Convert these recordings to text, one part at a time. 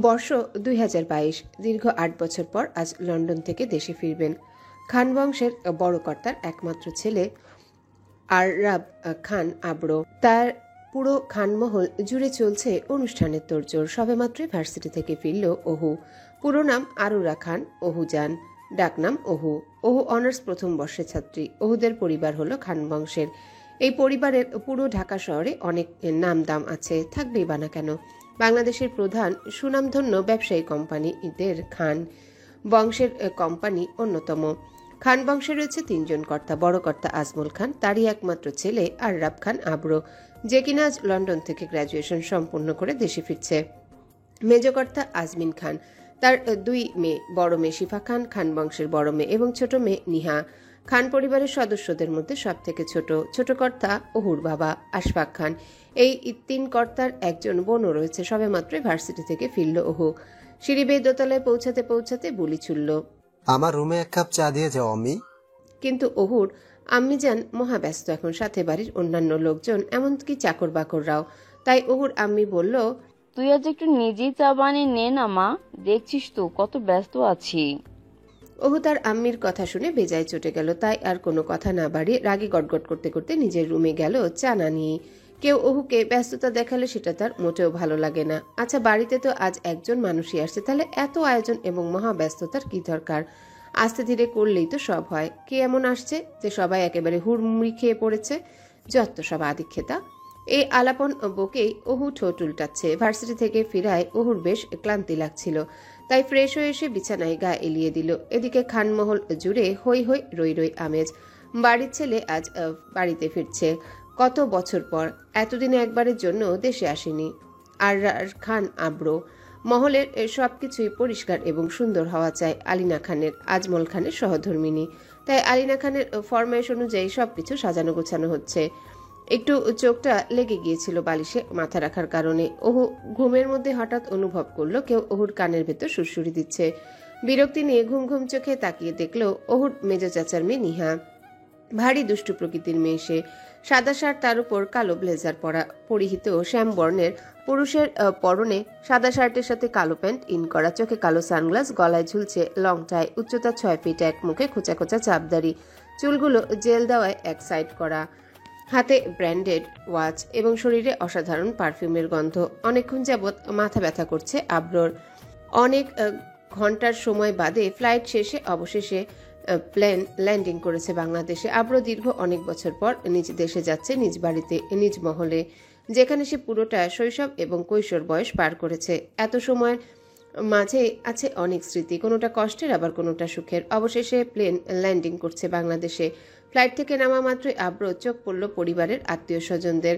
বর্ষ 2022। দীর্ঘ 8 বছর পর আজ লন্ডন থেকে দেশে ফিরবেন খান বংশের বড় কর্তার একমাত্র ছেলে আররাব খান আবরো। তার পুরো খানমহল জুড়ে চলছে অনুষ্ঠানের তোড়জোড়। সবেমাত্রই ভার্সিটি থেকে ফিরল ওহু। পুরো নাম আরুরা খান ওহুজান, ডাকনাম ওহু। ওহু অনার্স প্রথম বর্ষের ছাত্রী। ওহুদের পরিবার হলো খান বংশের। এই পরিবারের পুরো ঢাকা শহরে অনেক নাম দাম আছে, থাকবেই বা না কেন। বাংলাদেশের প্রধান সুনামধন্য ব্যবসায়ী কোম্পানিদের খান বংশের কোম্পানি অন্যতম। খান বংশে রয়েছে 3 জন কর্তা। বড় কর্তা আজমল খান, তারই একমাত্র ছেলে আররাব খান আবরো, যে কিনা আজ লন্ডন থেকে গ্র্যাজুয়েশন সম্পূর্ণ করে দেশে ফিরছে। মেজ কর্তা আজমিন খান, তার 2 মেয়ে, বড় মেয়ে শিফা খান, খান বংশের বড় মেয়ে, এবং ছোট মেয়ে নিহা। খান পরিবারের সদস্যদের মধ্যে সব থেকে ছোট কর্তা ওহুর বাবা আশফাক খান। এই 3 কর্তার একজন বোনও রয়েছে। সবেমাত্র ভার্সিটি থেকে ফিরল ওহু। সিঁড়ি বেয়ে দোতলায় পৌঁছাতে পৌঁছাতে বুলি ছুড়ল, আমার রুমে 1 কাপ চা দিয়ে যাও আম্মি। কিন্তু ওহুর আম্মি যান মহাব্যস্ত এখন, সাথে বাড়ির অন্যান্য লোকজন, এমনকি চাকর বাকররাও। তাই ওহুর আম্মি বলল, তুই আজ একটু নিজেই চা বানিয়ে নে না মা, দেখছিস তো কত ব্যস্ত আছি। ওহু তার আম্মির কথা শুনে বেজায় চটে গেল। তাই আর কোনো কথা না বাড়িয়ে রাগে গটগট করতে করতে নিজের রুমে গেল চা না নিয়ে। কেউ ওহুকে ব্যস্ততা দেখালে সেটা তার মোটেও ভালো লাগে না। আচ্ছা, বাড়িতে তো আজ একজন মানুষই আসছে, তাহলে এত আয়োজন এবং মহাব্যস্ততার কি দরকার? আস্তে ধীরে করলেই তো সব হয়। কে এমন আসছে যে সবাই একেবারে হুড়মুড়ি খেয়ে পড়েছে? যত সব আদিক্ষেতা। এই আলাপন বকেই ওহু ঠোঁট উল্টাচ্ছে। ভার্সিটি থেকে ফিরায় ওহুর বেশ ক্লান্তি লাগছিল, তাই ফ্রেশ হয়ে এসে বিছানায় গা এলিয়ে দিল। এদিকে খানমহল জুড়ে হই হই রই রই আমেজ। বাড়ির ছেলে আজ বাড়িতে ফিরছে কত বছর পর। এতদিনে একবারের জন্য দেশে আসেনি। আর খান আবরো মহলের সবকিছুই পরিষ্কার এবং সুন্দর হওয়া চাই আলিনা খানের, আজমল খানের সহধর্মিনী। তাই আলিনা খানের ফরমাইশ অনুযায়ী সবকিছু সাজানো গোছানো হচ্ছে। একটু চোখটা লেগে গিয়েছিল বালিশে মাথা রাখার কারণে। ওহু ঘুমের মধ্যে হঠাৎ অনুভব করলো কেউ ওহুর কানের ভেতর সুরসুরি দিচ্ছে। বিরক্তি নিয়ে ঘুম ঘুম চোখে তাকিয়ে দেখলো ওহুর মেজ চাচার মেয়ে নিহা। ভারী দুষ্টু প্রকৃতির মেয়ে সে। সাদা শার্ট, তার উপর কালো ব্লেজার পরা, পরিহিত শ্যাম বর্ণের। পুরুষের পরনে সাদা শার্টের সাথে কালো প্যান্ট ইন করা, চোখে কালো সানগ্লাস, গলায় ঝুলছে লং টাই, উচ্চতা 6 ফিট 1, মুখে খোঁচা খোঁচা চাপদাড়ি, চুলগুলো জেল দেওয়ায় এক সাইড করা, হাতে ব্র্যান্ডেড ওয়াচ এবং শরীরে অসাধারণ পারফিউমের গন্ধ। অনেকক্ষণ যাবৎ মাথা ব্যথা করছে আবরোর। অনেক ঘন্টার সময় বাদে ফ্লাইট শেষে অবশেষে প্লেন ল্যান্ডিং করেছে বাংলাদেশে। আবরো দীর্ঘ অনেক বছর পর নিজ দেশে যাচ্ছে, নিজ বাড়িতে, নিজ মহলে, যেখানে সে পুরোটা শৈশব এবং কৈশোর বয়স পার করেছে। এত সময়ের মাঝে আছে অনেক স্মৃতি, কোনোটা কষ্টের আবার কোনোটা সুখের। অবশেষে প্লেন ল্যান্ডিং করছে বাংলাদেশে। ফ্লাইট থেকে নামা মাত্রই আবরো চোখ পড়ল পরিবারের আত্মীয় স্বজনদের।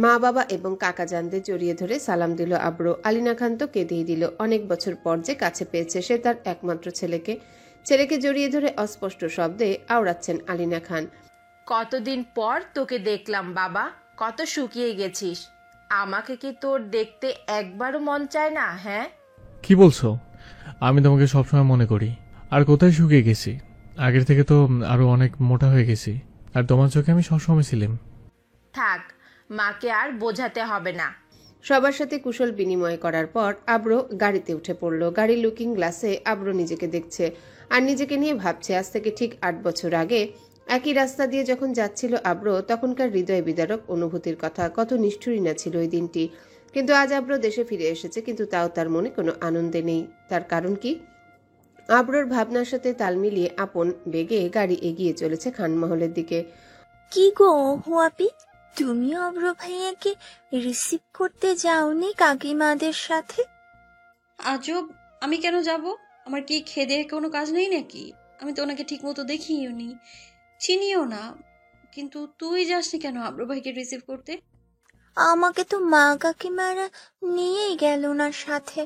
মা বাবা এবং কাকা জানদের জড়িয়ে ধরে সালাম দিল আবরো। আলিনা খান তো কেঁদেই দিল। অনেক বছর পর যে কাছে পেয়েছে সে তার একমাত্র ছেলেকে জড়িয়ে ধরে অস্পষ্ট শব্দে আওড়াচ্ছেন আলিনা খান। কতদিন পর তোকে দেখলাম বাবা, কত শুকিয়ে গেছিস। আমাকে কি তোর দেখতে একবারও মন চায় না? হ্যাঁ, কি বলছো? আমি তোমাকে সবসময় মনে করি। আর কোথায় শুকিয়ে গেছি? আগের থেকে তো আরো অনেক মোটা হয়ে গেছি। আর তোমার চোখে আমি সবসময় ছিলাম। থাক, মাকে আর বোঝাতে হবে না। সবার সাথে কুশল বিনিময় করার পর আবরো গাড়িতে উঠে পড়ল। গাড়ির লুকিং গ্লাসে আবরো নিজেকে দেখছে আর নিজেকে নিয়ে ভাবছে আজ থেকে ঠিক 8 বছর আগে একই রাস্তা দিয়ে যখন যাচ্ছিল আবরো, তখনকার হৃদয় বিদারক অনুভূতির কথা। কত নিষ্ঠুরই না ছিল ওই দিনটি। কিন্তু আজ আবরো দেশে ফিরে এসেছে, কিন্তু তাও তার মনে কোনো আনন্দে নেই। তার কারণ কি? আবরোর ভাবনার সাথে তাল মিলিয়ে আপন বেগে গাড়ি এগিয়ে চলেছে খানমহলের দিকে। কি গো হুয়াপি, তুমিও অব্র ভাইয়াকে রিসিভ করতে যাওনি কাকিমাদের সাথে? আজব, আমি কেন যাব? আমার কি খেদে কোনো কাজ নেই নাকি? আমি তো ওনাকে ঠিক মতো দেখিও নি, চিনিও না। কিন্তু তুই যাসনি কেন আব্রু ভাইকে রিসিভ করতে? আমাকে তো মা কাকিমারা নিয়েই গেল ওনার সাথে।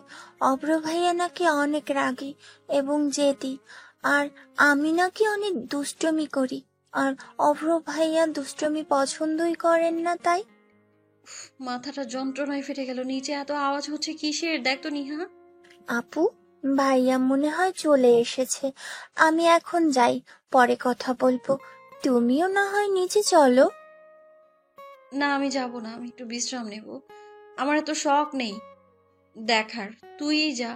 অব্র ভাইয়া নাকি অনেক রাগী এবং জেদি, আর আমি নাকি অনেক দুষ্টমি করি, আর অভ্র ভাইয়া দুষ্টমি পছন্দই করেন না। তাই মাথাটা যন্ত্রণায় ফেটে গেল। নিচে এত আওয়াজ হচ্ছে কিসের? দেখ তো নিহা। আপু, ভাইয়া মনে হয় চলে এসেছে। আমি এখন যাই, পরে কথা বলবো। তুমিও না হয় নিচে চলো। না আমি যাব না, আমি একটু বিশ্রাম নেব। আমার এত শখ নেই দেখার, তুই যা।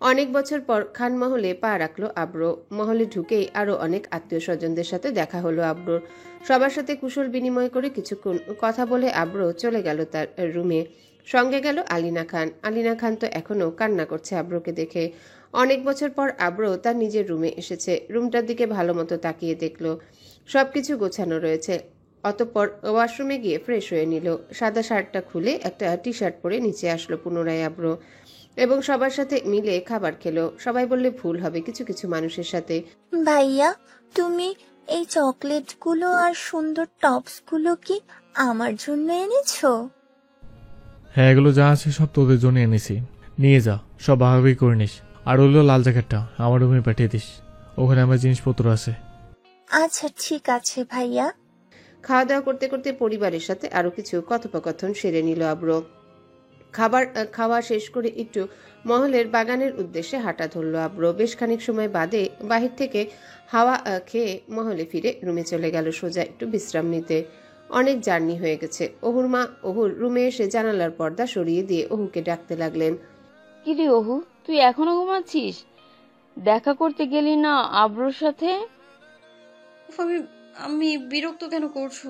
অনেক বছর পর খানমহলে পা রাখলো আব্র। মহলে ঢুকেই আরো অনেক আত্মীয় স্বজনদের সাথে দেখা হলো আব্রোর। সবার সাথে কুশল বিনিময় করে কিছুক্ষণ কথা বলে আব্র চলে গেল তার রুমে। সঙ্গে গেল আলিনা খান। আলিনা খান তো এখনো কান্না করছে আব্রকে দেখে। অনেক বছর পর আব্র তার নিজের রুমে এসেছে। রুমটার দিকে ভালো মতো তাকিয়ে দেখলো সবকিছু গোছানো রয়েছে। অতঃপর ওয়াশরুমে গিয়ে ফ্রেশ হয়ে নিল। সাদা শার্টটা খুলে একটা টি শার্ট পরে নিচে আসলো পুনরায় আব্র এবং সবার সাথে মিলে খাবার খেলো। সবাই বললে ভুল হবে, কিছু কিছু মানুষের সাথে। ভাইয়া, তুমি এই চকলেটগুলো আর সুন্দর টপসগুলো কি আমার জন্য এনেছো? হ্যাঁ, এগুলো যা আছে সব তোদের জন্য এনেছি, নিয়ে যা, সব ভাগাভাগি করে নিস। আর হলো লাল জ্যাকেটটা আমার রুমে পাঠিয়ে দিস, ওখানে আমার জিনিসপত্র আছে। আচ্ছা ঠিক আছে ভাইয়া। খাওয়া দাওয়া করতে করতে পরিবারের সাথে আরো কিছু কথোপকথন সেরে নিল আব্র। খাওয়া শেষ করে একটু মহলের বাগানের উদ্দেশ্যে হাঁটা ধরল আব্র। বেশ খানিক সময় বাদে বাহির থেকে হাওয়া খেয়ে মহলে ফিরে রুমে চলে গেল সোজা একটু বিশ্রাম নিতে। অনেক জার্নি হয়ে গেছে। অহুর রুমে এসে জানালার পর্দা সরিয়ে দিয়ে অহুকে ডাকতে লাগলেন। কিরে ওহু, তুই এখনো ঘুমাচ্ছিস? দেখা করতে গেলি না আব্রুর সাথে? উফ, আমি বিরক্ত কেন করছো?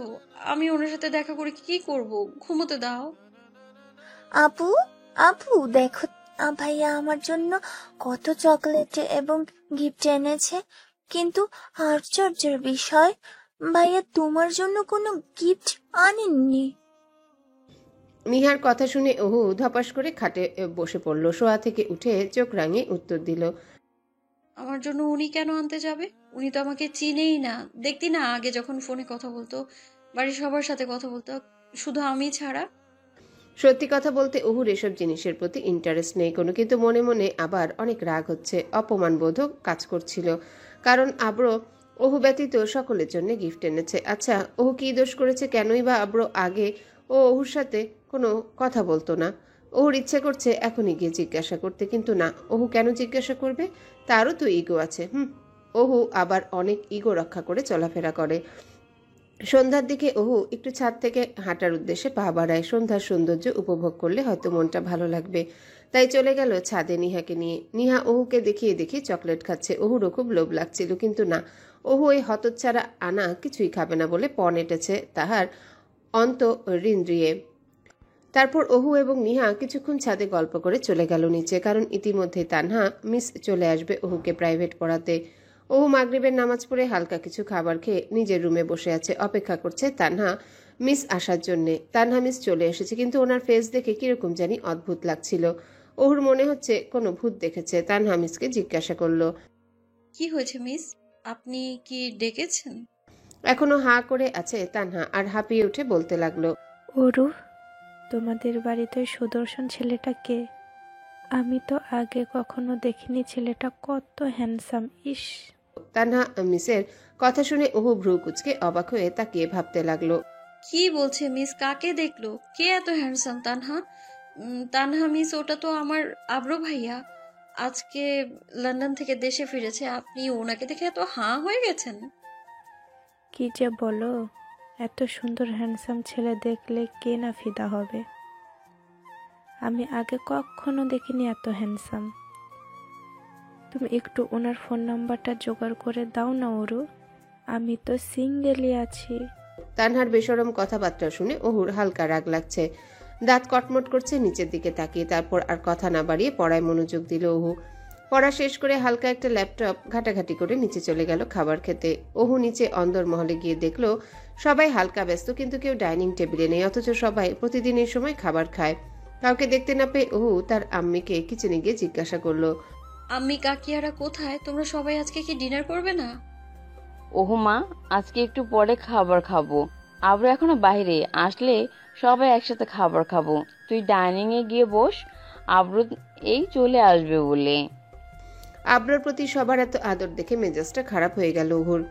আমি ওনার সাথে দেখা করে কি করব? ঘুমোতে দাও। আপু, আপু দেখো, ভাইয়া আমার জন্য কত চকলেট এবং গিফট এনেছে। কিন্তু আশ্চর্যের বিষয়, ভাইয়া তোমার জন্য কোনো গিফট আনেননি। নিহার কথা শুনে অহু ধপাস করে খাটে বসে পড়ল। শোয়া থেকে উঠে চোখ রাঙিয়ে উত্তর দিল। আমার জন্য উনি কেন আনতে যাবে? উনি তো আমাকে চিনেই না। দেখতি না আগে যখন ফোনে কথা বলতো, বাড়ির সবার সাথে কথা বলতো, শুধু আমি ছাড়া। সত্যি কথা বলতে অহুর এসব জিনিসের প্রতি ইন্টারেস্ট নেই কোনো, কিন্তু মনে মনে আবার অনেক রাগ হচ্ছে, অপমানবোধও কাজ করছিল। কারণ আব্র অহু ব্যতীত সকলের জন্য গিফট এনেছে। আচ্ছা, অহু কি দোষ করেছে? কেনই বা আব্র আগে অহুর সাথে কোনো কথা বলতো না? অহুর ইচ্ছে করছে এখনই গিয়ে জিজ্ঞাসা করতে, কিন্তু না, অহু কেন জিজ্ঞাসা করবে? তারও তো ইগো আছে। অহু আবার অনেক ইগো রক্ষা করে চলাফেরা করে। সন্ধ্যার দিকে অহু একটু ছাদ থেকে হাঁটার উদ্দেশ্যে পা বাড়ায়। সন্ধ্যার সৌন্দর্য উপভোগ করলে হয়তো মনটা ভালো লাগবে, তাই চলে গেল ছাদে নিহাকে নিয়ে। নিহা অহুকে দেখিয়ে দেখিয়ে চকলেট খাচ্ছে। অহুরও খুব লোভ লাগছিল, কিন্তু না, অহু এই হতচ্ছাড়া আনা কিছুই খাবে না বলে পণ এঁটেছে তাহার অন্তরিন্দ্রিয়ে। তারপর অহু এবং নিহা কিছুক্ষণ ছাদে গল্প করে চলে গেল নিচে, কারণ ইতিমধ্যে তানহা মিস চলে আসবে অহুকে প্রাইভেট পড়াতে। অহু মাগরিবের নামাজ পড়ে হালকা কিছু খাবার খেয়ে নিজের রুমে বসে আছে, অপেক্ষা করছে তানহা মিস আসার জন্যে। তানহা মিস চলে এসেছে, কিন্তু ওনার ফেস দেখে কিরকম জানি অদ্ভুত লাগছিল। অহুর মনে হচ্ছে কোনো ভূত দেখেছে। তানহা মিসকে জিজ্ঞাসা করলো, কি হয়েছে মিস? আপনি কি ডেকেছেন? এখনো হাঁ করে আছে তানহা, আর হাঁপিয়ে উঠে বলতে লাগলো, ওরু, তোমাদের বাড়িতে ওই সুদর্শন ছেলেটা কে? আমি তো আগে কখনো দেখিনি। ছেলেটা কত হ্যান্ডসাম! ইস! তানহা মিসের কথা শুনে অহু ভ্রু কুচকে অবাক হয়ে তাকিয়ে ভাবতে লাগলো। কি বলছে মিস? কাকে দেখলো? কে এত হ্যান্ডসাম? তানহা? তানহা মিস, ওটা তো আমার আব্রু ভাইয়া। আজকে লন্ডন থেকে দেশে ফিরেছে, আপনি ওনাকে দেখে এত হাঁ হয়ে গেছেন? কি যে বলো! এত সুন্দর হ্যান্ডসাম ছেলে দেখলে কে না ফিদা হবে? আমি আগে কখনো দেখিনি এত হ্যান্ডসাম। তুমি একটু ওনার ফোন নাম্বারটা জোগাড় করে দাও না ওরু, আমি তো সিঙ্গেলই আছি। তানহার বেশরম কথাবার্তা শুনে অহুর হালকা রাগ লাগছে। দাঁত কটমট করছে নিচের দিকে তাকিয়ে। তারপর আর কথা না বাড়িয়ে পড়ায় মনোযোগ দিল অহু। পড়া শেষ করে হালকা একটা ল্যাপটপ ঘাটাঘাটি করে নিচে চলে গেল খাবার খেতে। অহু নিচে অন্দরমহলে গিয়ে দেখলো সবাই হালকা ব্যস্ত, কিন্তু কেউ ডাইনিং টেবিলে নেই, অথচ সবাই প্রতিদিন এই সময় খাবার খায়। কাউকে দেখতে না পেয়ে অহু তার আম্মিকে কিচেনে গিয়ে জিজ্ঞাসা করলো, আম্মি কাকিয়ারা কোথায়? তোমরা সবাই আজকে কি ডিনার করবে না? ওহু মা, আজকে একটু পরে খাবার খাবো। আব্রু এখনো বাইরে, আসলে সবাই একসাথে খাবার খাবো। তুই ডাইনিং এ গিয়ে বস, আব্রু এই চলে আসবে বলে। আব্রর প্রতি সবার এত আদর দেখে মেজাজটা খারাপ হয়ে গেল অহুর।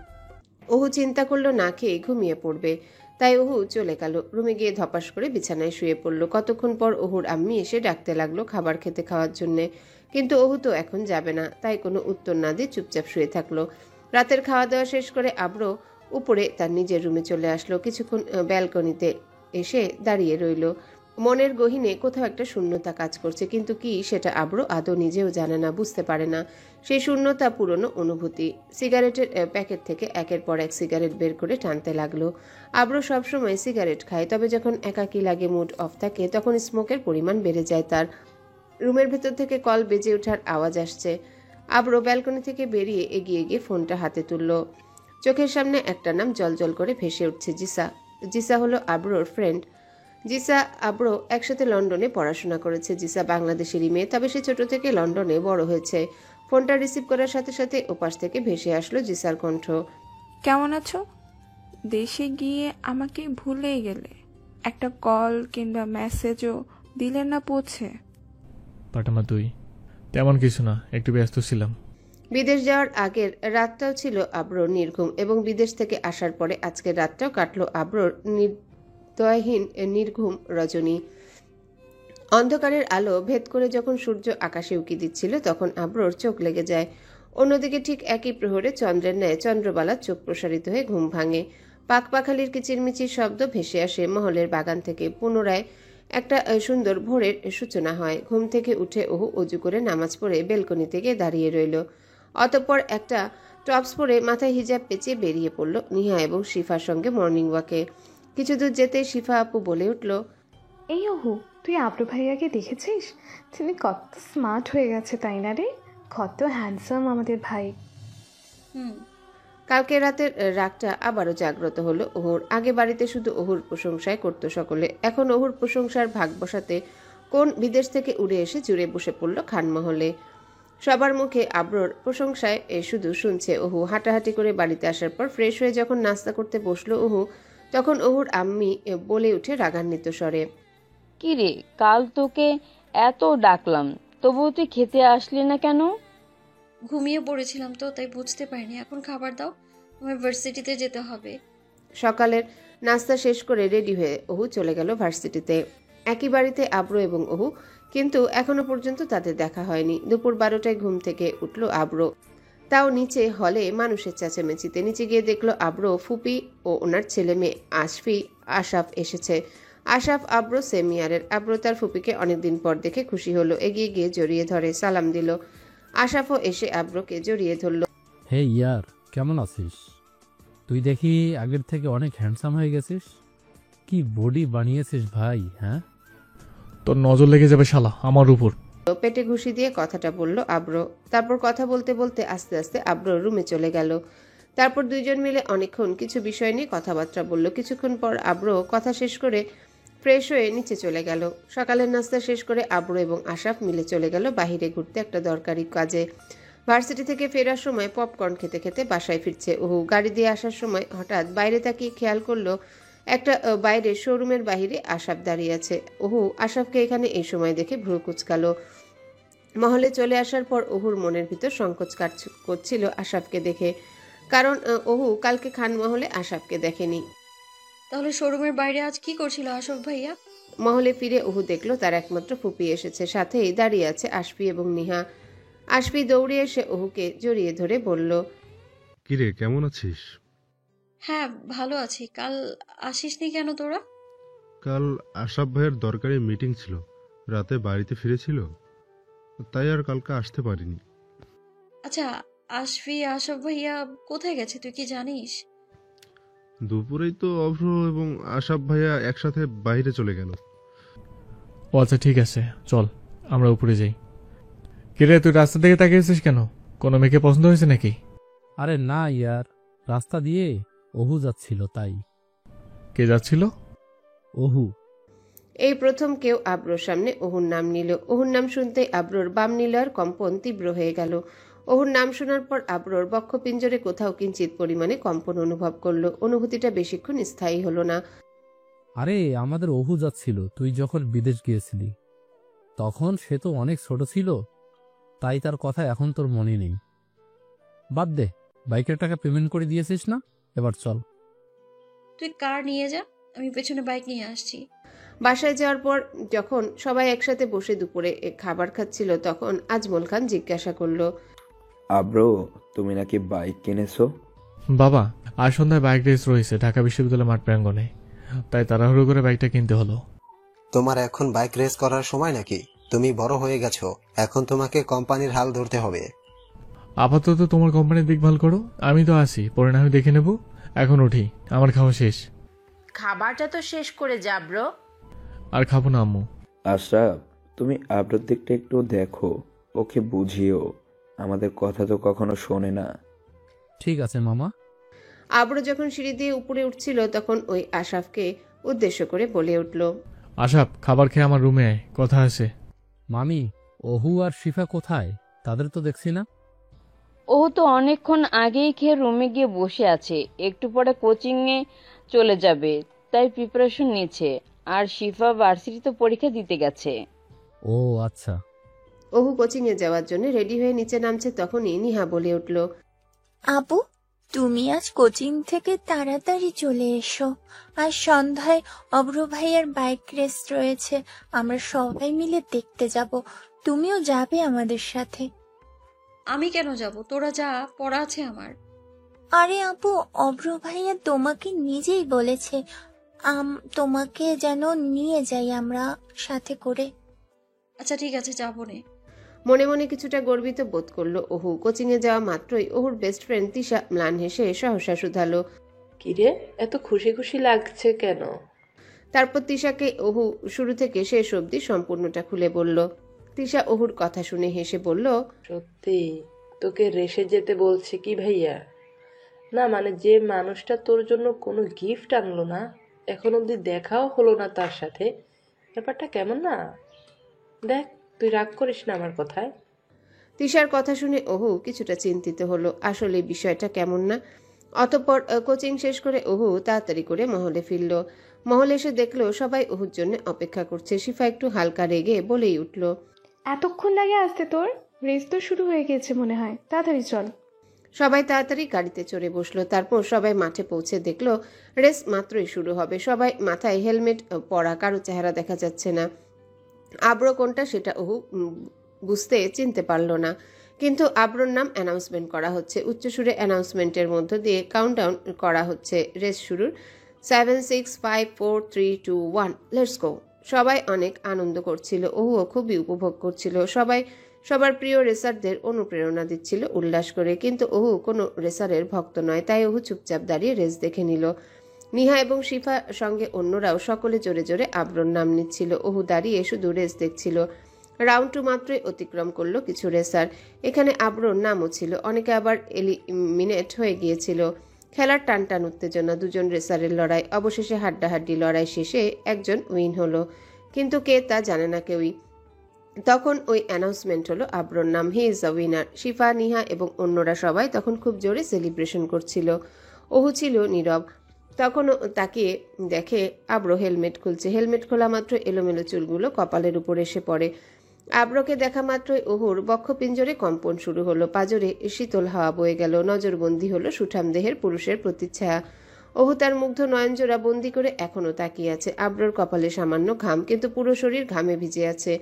অহু চিন্তা করলো না খেয়ে ঘুমিয়ে পড়বে, তাই অহু চলে গেল রুমে গিয়ে ধপাস করে বিছানায় শুয়ে পড়ল। কতক্ষণ পর অহুর আম্মি এসে ডাকতে লাগলো খাবার খেতে খাওয়ার জন্যে, কিন্তু অহু তো এখন যাবে না, তাই কোনো উত্তর না দিয়ে চুপচাপ শুয়ে থাকলো। রাতের খাওয়া দাওয়া শেষ করে আব্র উপরে তার নিজের রুমে চলে আসলো। কিছুক্ষণ ব্যালকনিতে এসে দাঁড়িয়ে রইল। মনের গহীনে কোথাও একটা শূন্যতা কাজ করছে, কিন্তু কি সেটা আব্র আদৌ নিজেও জানে না, বুঝতে পারে না। সেই শূন্যতা পুরনো অনুভূতি। সিগারেটের প্যাকেট থেকে একের পর এক সিগারেট বের করে টানতে লাগলো। আব্র সবসময় সিগারেট খায়, তবে যখন একাকী লাগে, মুড অফ থাকে, তখন স্মোকের পরিমাণ বেড়ে যায় তার। রুমের ভেতর থেকে কল বেজে ওঠার আওয়াজ আসছে। আব্র ব্যালকনি থেকে বেরিয়ে এগিয়ে গিয়ে ফোনটা হাতে তুলল। চোখের সামনে একটা নাম জলজল করে ভেসে উঠছে, জিসা। জিসা হলো আব্রোর ফ্রেন্ড। জিসা আব্র একসাথে লন্ডনে পড়াশোনা করেছে। জিসা বাংলাদেশেরই মেয়ে, তবে সে ছোট থেকে লন্ডনে বড় হয়েছে। ফোনটা রিসিভ করার সাথে সাথে ওপাশ থেকে ভেসে আসলো জিসার কণ্ঠ। কেমন আছো? দেশে গিয়ে আমাকে ভুলেই গেলে, একটা কল কিংবা মেসেজও দিলে না পৌঁছে। পাটামা তুই? তেমন কিছু না, একটু ব্যস্ত ছিলাম। বিদেশ যাওয়ার আগের রাতটাও ছিল আব্রোর নির্ঘুম, এবং বিদেশ থেকে আসার পরে আজকের রাতটাও কাটলো আব্রোর নির্দয়হীন নির্ঘুম রজনী। অন্ধকারের আলো ভেদ করে যখন সূর্য আকাশে উকি দিচ্ছিল, তখন আব্রোর চোখ লেগে যায়। অন্যদিকে ঠিক একই প্রহরে চন্দ্রের ন্যায় চন্দ্রবালার চোখ প্রসারিত হয়ে ঘুম ভাঙে। পাখপাখালির কিচিরমিচির শব্দ ভেসে আসে মহলের বাগান থেকে। পুনরায় একটা সুন্দর ভোরের সূচনা হয়। ঘুম থেকে উঠে ওহু অজু করে নামাজ পড়ে বেলকনিতে গিয়ে দাঁড়িয়ে রইল। অতঃপর একটা টপস পরে মাথায় হিজাব পেঁচিয়ে বেরিয়ে পড়ল নিহা এবং শিফার সঙ্গে মর্নিং ওয়াকে। কিছু দূর যেতেই শিফা আপু বলে উঠল, এই ওহু, তুই আব্রু ভাইয়াকে দেখেছিস? তিনি কত স্মার্ট হয়ে গেছে, তাই না রে? কত হ্যান্ডসাম আমাদের ভাই। কালকে রাতের রাগটা আবারও জাগ্রত হলো ওহুর। আগে বাড়িতে শুধু ওহুর প্রশংসায় করত সকলে, এখন ওহুর প্রশংসার ভাগ বসাতে কোন বিদেশ থেকে উড়ে এসে জুড়ে বসে পড়ল খানমহলে। সবার মুখে আব্রোর প্রশংসায় শুধু শুনছে ওহু। হাঁটাহাঁটি করে বাড়িতে আসার পর ফ্রেশ হয়ে যখন নাস্তা করতে বসলো ওহু, তখন ওহুর আম্মি বলে উঠে রাগান্বিত স্বরে, কি রে, কাল তোকে এত ডাকলাম, তবুও তুই খেতে আসলি না কেন? ঘুমিয়ে পড়েছিলাম তো, তাই বুঝতে পারিনি। এখন খাবার দাও, আমার ভার্সিটিতে যেতে হবে। সকালের নাস্তা শেষ করে রেডি হয়ে ওহু চলে গেল ভার্সিটিতে। একই বাড়িতে আব্রো এবং ওহু, কিন্তু এখনো পর্যন্ত তাদের দেখা হয়নি। দুপুর 12টায় ঘুম থেকে উঠল আব্রো, তাও নিচে হলে মানুষের চেঁচামেচিতে। নিচে গিয়ে দেখলো আব্রো, ফুপি ও ওনার ছেলে মেয়ে আশাফ এসেছে। আশাফ আব্রো সেমিয়ারের। আব্রো তার ফুপিকে অনেকদিন পর দেখে খুশি হলো, এগিয়ে গিয়ে জড়িয়ে ধরে সালাম দিল। আশাফও এসে আব্রোকে জড়িয়ে ধরল। হে ইয়ার, কেমন আছিস? তুই দেখি আগের থেকে অনেক হ্যান্ডসাম হয়ে গেছিস। কি বডি বানিয়েছিস ভাই, হ্যাঁ? তোর নজর লেগে যাবে শালা আমার উপর। পেটে ঘুষি দিয়ে কথাটা বলল আব্রো। তারপর কথা বলতে বলতে আস্তে আস্তে আব্রো রুমে চলে গেল। তারপর দুইজন মিলে অনেকক্ষণ কিছু বিষয় নিয়ে কথাবার্তা বলল। কিছুক্ষণ পর আব্রো কথা শেষ করে ফ্রেশ হয়ে নিচে চলে গেল। সকালের নাস্তা শেষ করে আব্রো এবং আশাফ মিলে চলে গেল বাহিরে ঘুরতে, একটা দরকারি কাজে। ভার্সিটি থেকে ফেরার সময় পপকর্ন খেতে খেতে বাসায় ফিরছে ওহু। গাড়ি দিয়ে আসার সময় হঠাৎ বাইরে তাকিয়ে খেয়াল করলো একটা বাইরে শোরুমের বাহিরে আশাফ দাঁড়িয়ে আছে। ওহু আশাফকে এখানে এই সময় দেখে ভ্রু কুচকালো। মহলে চলে আসার পর ওহুর মনের ভিতর সংকোচ কাজ করছিল আশাফকে দেখে, কারণ ওহু কালকে খানমহলে আশাফকে দেখেনি। তাহলে শোরুমের বাইরে আজ কি করছিল আশফ ভাইয়া? মহলে ফিরে ওহু দেখলো তার একমাত্র ফুপি এসেছে, সাথেই দাঁড়িয়ে আছে আশফি এবং নিহা। আশফি দৌড়ে এসে ওহুকে জড়িয়ে ধরে বলল, কিরে, কেমন আছিস? হ্যাঁ, ভালো আছি। কাল আসিসনি কেন তোরা? কাল আশরাফ ভাইয়ের দরকারি মিটিং ছিল, রাতে বাড়িতে ফিরেছিল, তাই আর কালকে আসতে পারিনি। আচ্ছা, আশফ ভাইয়া কোথায় গেছে তুই কি জানিস? দুপুরেই তো অভ্র এবং আশরাফ ভাইয়া একসাথে বাইরে চলে গেল। ও আচ্ছা, ঠিক আছে, চল আমরা উপরে যাই। কিরে, তুই রাস্তা থেকে তাকিয়েছিস কেন? কোনো মেয়েকে পছন্দ হয়েছে নাকি? আরে না ইয়ার, রাস্তা দিয়ে ওহু যাচ্ছিল তাই। কে যাচ্ছিল? ওহু। এই প্রথম কেউ আব্রোর সামনে ওহুর নাম নিল। ওহুর নাম শুনতেই আব্রোর বাম নীলার কম্পন তীব্র হয়ে গেল। ওহুর নাম শোনার পর আব্রোর বক্ষপিঞ্জরে কোথাও কিঞ্চিত পরিমাণে কম্পন অনুভব করলো। অনুভূতিটা বেশিক্ষণ স্থায়ী হলো না। আরে আমাদের ওহু যাচ্ছিল তুই যখন বিদেশ গিয়েছিলি, তখন সে তো অনেক ছোট ছিল, তাই তার কথা এখন তোর মনে নেই। বাদ দে, বাইকের টাকা পেমেন্ট করে দিয়েছিস না, এবার চল। তুই কার নিয়ে যা, আমি পেছনে বাইক নিয়ে আসছি। বাসায় যাওয়ার পর যখন সবাই একসাথে বসে দুপুরে খাবার খাচ্ছিল, তখন আজমল খান জিজ্ঞাসা করলো, আব্রো, তুমি নাকি বাইক কিনেছো? বাবা, আজ সন্ধ্যায় বাইক রেস রয়েছে ঢাকা বিশ্ববিদ্যালয় মাঠ প্রাঙ্গণে। তাই তাড়াহুড়ো করে বাইকটা কিনতে হলো। তোমার এখন বাইক রেস করার সময় নাকি? তুমি বড় হয়ে গেছো, এখন তোমাকে কোম্পানির হাল ধরতে হবে। আপাতত তোমার কোম্পানির দেখভাল করো, আমি তো আছি, পরে না হয় দেখে নেব। এখন উঠি, আমার খাওয়া শেষ। খাবারটা তো শেষ করে যা ব্রো। আর খাবো না আম্মু। আশরাফ, তুমি আব্রুর দিকটা একটু দেখো, ওকে বুঝিও, আমাদের কথা তো কখনো শোনে না। ঠিক আছে মামা। আব্র যখন সিঁড়ি দিয়ে উপরে উঠছিল তখন ওই আশরাফকে উদ্দেশ্য করে বলে উঠল, আশাপ, খাবার খেয়ে আমার রুমে আয়, কথা আছে। মামি, অহু আর শিফা কোথায়? তাদের তো দেখছি না। ও তো অনেকক্ষণ আগেই খেয়ে রুমে গিয়ে বসে আছে, একটু পরে কোচিংয়ে চলে যাবে, তাই প্রিপারেশন নিচ্ছে। আর শিফা ভার্সিটিতে পরীক্ষা দিতে গেছে। ও আচ্ছা। ওহু কোচিংয়ে যাওয়ার জন্য রেডি হয়ে নিচে নামছে তখনই নিহা বলে উঠল, আপু, তুমি আজ কোচিং থেকে তাড়াতাড়ি চলে এসো। আজ সন্ধ্যায় অব্র ভাইয়ার বাইক রেস রয়েছে, আমরা সবাই মিলে দেখতে যাব। তুমিও যাবে আমাদের সাথে। আমি কেন যাব? তোরা যা, পড়া আছে আমার। আরে আপু, অব্র ভাইয়া তোমাকে নিজেই বলেছে তোমাকে যেন নিয়ে যাই আমরা সাথে করে। আচ্ছা ঠিক আছে, যাবো নে। মনে মনে কিছুটা গর্বিত বোধ করলো ওহু। কোচিংয়ে যাওয়া মাত্রই ওহুর বেস্ট ফ্রেন্ড তিশা ম্লান হেসে সহসা শুধালো, কিরে, এত খুশি খুশি লাগছে কেন? তারপর তিশাকে ওহু শুরু থেকে শেষ অবধি সম্পূর্ণটা খুলে বলল। তিশা ওহুর কথা শুনে হেসে বলল, সত্যি তোকে রেসে যেতে বলছে কি ভাইয়া? না মানে যে মানুষটা তোর জন্য কোনো গিফট আনলো না, এখন অবধি দেখাও হলো না তার সাথে, ব্যাপারটা কেমন না? দেখ, তুই রাগ করিস না আমার কথায়। তিশার কথা শুনে ওহু কিছুটা চিন্তিত হলো, আসলে বিষয়টা কেমন না। অতঃপর কোচিং শেষ করে ওহু তাড়াতাড়ি করে মহলে ফিরল। মহলে এসে দেখলো সবাই ওহুর জন্য অপেক্ষা করছে। শিফা একটু হালকা রেগে বলেই উঠল, এতক্ষণ লাগে আসতে তোর? রেস তো শুরু হয়ে গেছে মনে হয়, তাড়াতাড়ি চল। সবাই তাড়াতাড়ি গাড়িতে চড়ে বসলো। তারপর সবাই মাঠে পৌঁছে দেখলো রেস মাত্রই শুরু হবে। সবাই মাথায় হেলমেট পরা, কারো চেহারা দেখা যাচ্ছে না। আব্র কোনটা সেটা ওহু বুঝতে চিনতে পারল না, কিন্তু আব্রর নাম অ্যানাউন্সমেন্ট করা হচ্ছে। উচ্চসুরে অ্যানাউন্সমেন্টের মধ্য দিয়ে কাউন্টডাউন করা হচ্ছে রেস শুরুর। 7, 6, 5, 4, 3, 2, 1, লেটস গো। সবাই অনেক আনন্দ করছিল, ওহুও খুবই উপভোগ করছিল। সবাই সবার প্রিয় রেসারদের অনুপ্রেরণা দিচ্ছিল উল্লাস করে, কিন্তু ওহু কোনো রেসারের ভক্ত নয়, তাই ওহু চুপচাপ দাঁড়িয়ে রেস দেখে নিল। নিহা এবং শিফা সঙ্গে অন্যরাও সকলে জোরে জোরে আব্রর নাম নিচ্ছিল। ওহু দাঁড়িয়ে শুধু রেস দেখছিল। রাউন্ড 2 মাত্রই অতিক্রম করলো কিছু রেসার। এখানে আব্রর নামও ছিল, অনেকে আবার এলিমিনেট হয়ে গিয়েছিল। খেলার টানটান উত্তেজনা, দুজন রেসারের লড়াই, অবশেষে হাড্ডাহাড্ডি লড়াই শেষে একজন উইন হলো, কিন্তু কে তা জানে না কেউই। তখন ওই অ্যানাউন্সমেন্ট হলো আব্রর নাম, হি ইজ দ্য উইনার। শিফা, নিহা এবং অন্যরা সবাই তখন খুব জোরে সেলিব্রেশন করছিল। ওহু ছিল নীরব। তখনও তাকিয়ে দেখে আব্র হেলমেট খুলছে। হেলমেট খোলা মাত্র এলোমেলো চুলগুলো কপালের উপর এসে পড়ে। আব্রকে দেখা মাত্রই ওহুর বক্ষপিঞ্জরে কম্পন শুরু হলো, পাজরে শীতল হাওয়া বয়ে গেল, নজরবন্দি হলো সুঠাম দেহের পুরুষের প্রতিচ্ছায়া। ওহু তার মুগ্ধ নয়নজোড়া বন্দি করে এখনো তাকিয়ে আছে। আব্রর কপালে সামান্য ঘাম, কিন্তু পুরো শরীর ঘামে ভিজে আছে।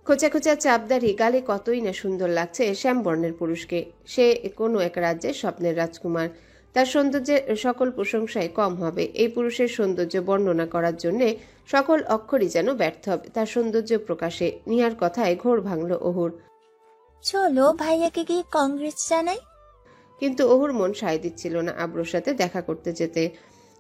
খোঁচা খোঁচা চাপদারি, গালে কতই না সুন্দর লাগছে শ্যামবর্ণের পুরুষকে। সে কোনো এক রাজ্যের স্বপ্নের রাজকুমার। তার সৌন্দর্যের সকল প্রশংসাই কম হবে। এই পুরুষের সৌন্দর্য বর্ণনা করার জন্যে সকল অক্ষরই যেন ব্যর্থ হবে তার সৌন্দর্য প্রকাশে। নিহার কথায় ঘোর ভাঙল ওহুর। চলো ভাইয়াকে গিয়ে কংগ্রেস জানাই। কিন্তু ওহুর মন সায় দিচ্ছিল না আব্রোর সাথে দেখা করতে যেতে।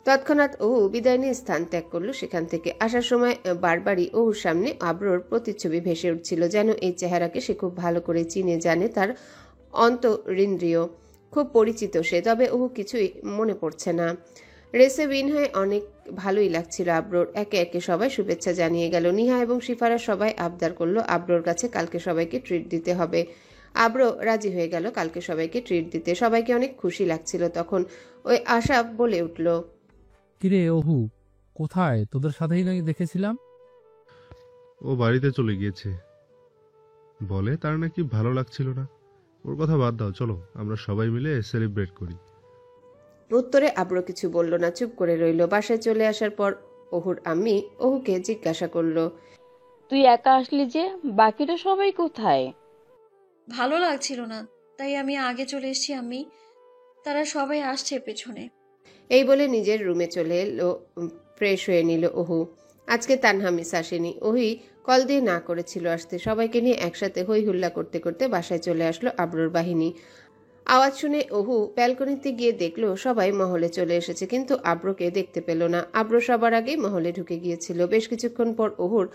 তৎক্ষণাৎ ওহু বিদায় নিয়ে স্থান ত্যাগ করলো সেখান থেকে। আসার সময় বারবারই ওহুর সামনে আব্রোর প্রতিচ্ছবি ভেসে উঠছিল, যেন এই চেহারাকে সে খুব ভালো করে চিনে জানে, তার অন্তরিন্দ্রিয় খুব পরিচিত সে। তবে ওহু কিছুই মনে পড়ছে না। রেসে উইন হয়ে অনেক ভালোই লাগছিল আব্রোর। একে একে সবাই শুভেচ্ছা জানিয়ে গেল। নিহা এবং শিফারা সবাই আবদার করলো আব্রোর কাছে কালকে সবাইকে ট্রিট দিতে হবে। আব্রো রাজি হয়ে গেল কালকে সবাইকে ট্রিট দিতে। সবাইকে অনেক খুশি লাগছিল তখন। ওই আশাপ বলে উঠল, কিরে অহু, কোথায়? তোদের সাথেই নাকি দেখেছিলাম। ও বাড়িতে চলে গিয়েছে, বলে তার নাকি ভালো লাগছিল না। ওর কথা বাদ দাও, চলো আমরা সবাই মিলে সেলিব্রেট করি। উত্তরে আব্রো কিছু বলল না, চুপ করে রইল। বাসায় চলে আসার পর ওহুর আম্মি ওহুকে জিজ্ঞাসা করলো, তুই একা আসলি যে, বাকিটা সবাই কোথায়? ভালো লাগছিল না, তাই আমি আগে চলে এসেছি। তারা সবাই আসছে পেছনে। এই বলে নিজের রুমে চলে এলো। ফ্রেশ হয়ে নিল ওহু। আজকে তানহা মিস আসেনি। ওহি কল দিয়ে না করেছিল আসতে। সবাইকে নিয়ে একসাথে হই হুল্লা করতে করতে বাসায় চলে আসলো আব্রুর বাহিনী। আওয়াজ শুনে ওহু ব্যালকনিতে গিয়ে দেখলো সবাই মহলে চলে এসেছে, কিন্তু আব্রকে দেখতে পেল না। আব্র সবার আগেই মহলে ঢুকে গিয়েছিল। বেশ কিছুক্ষণ পর ওহুর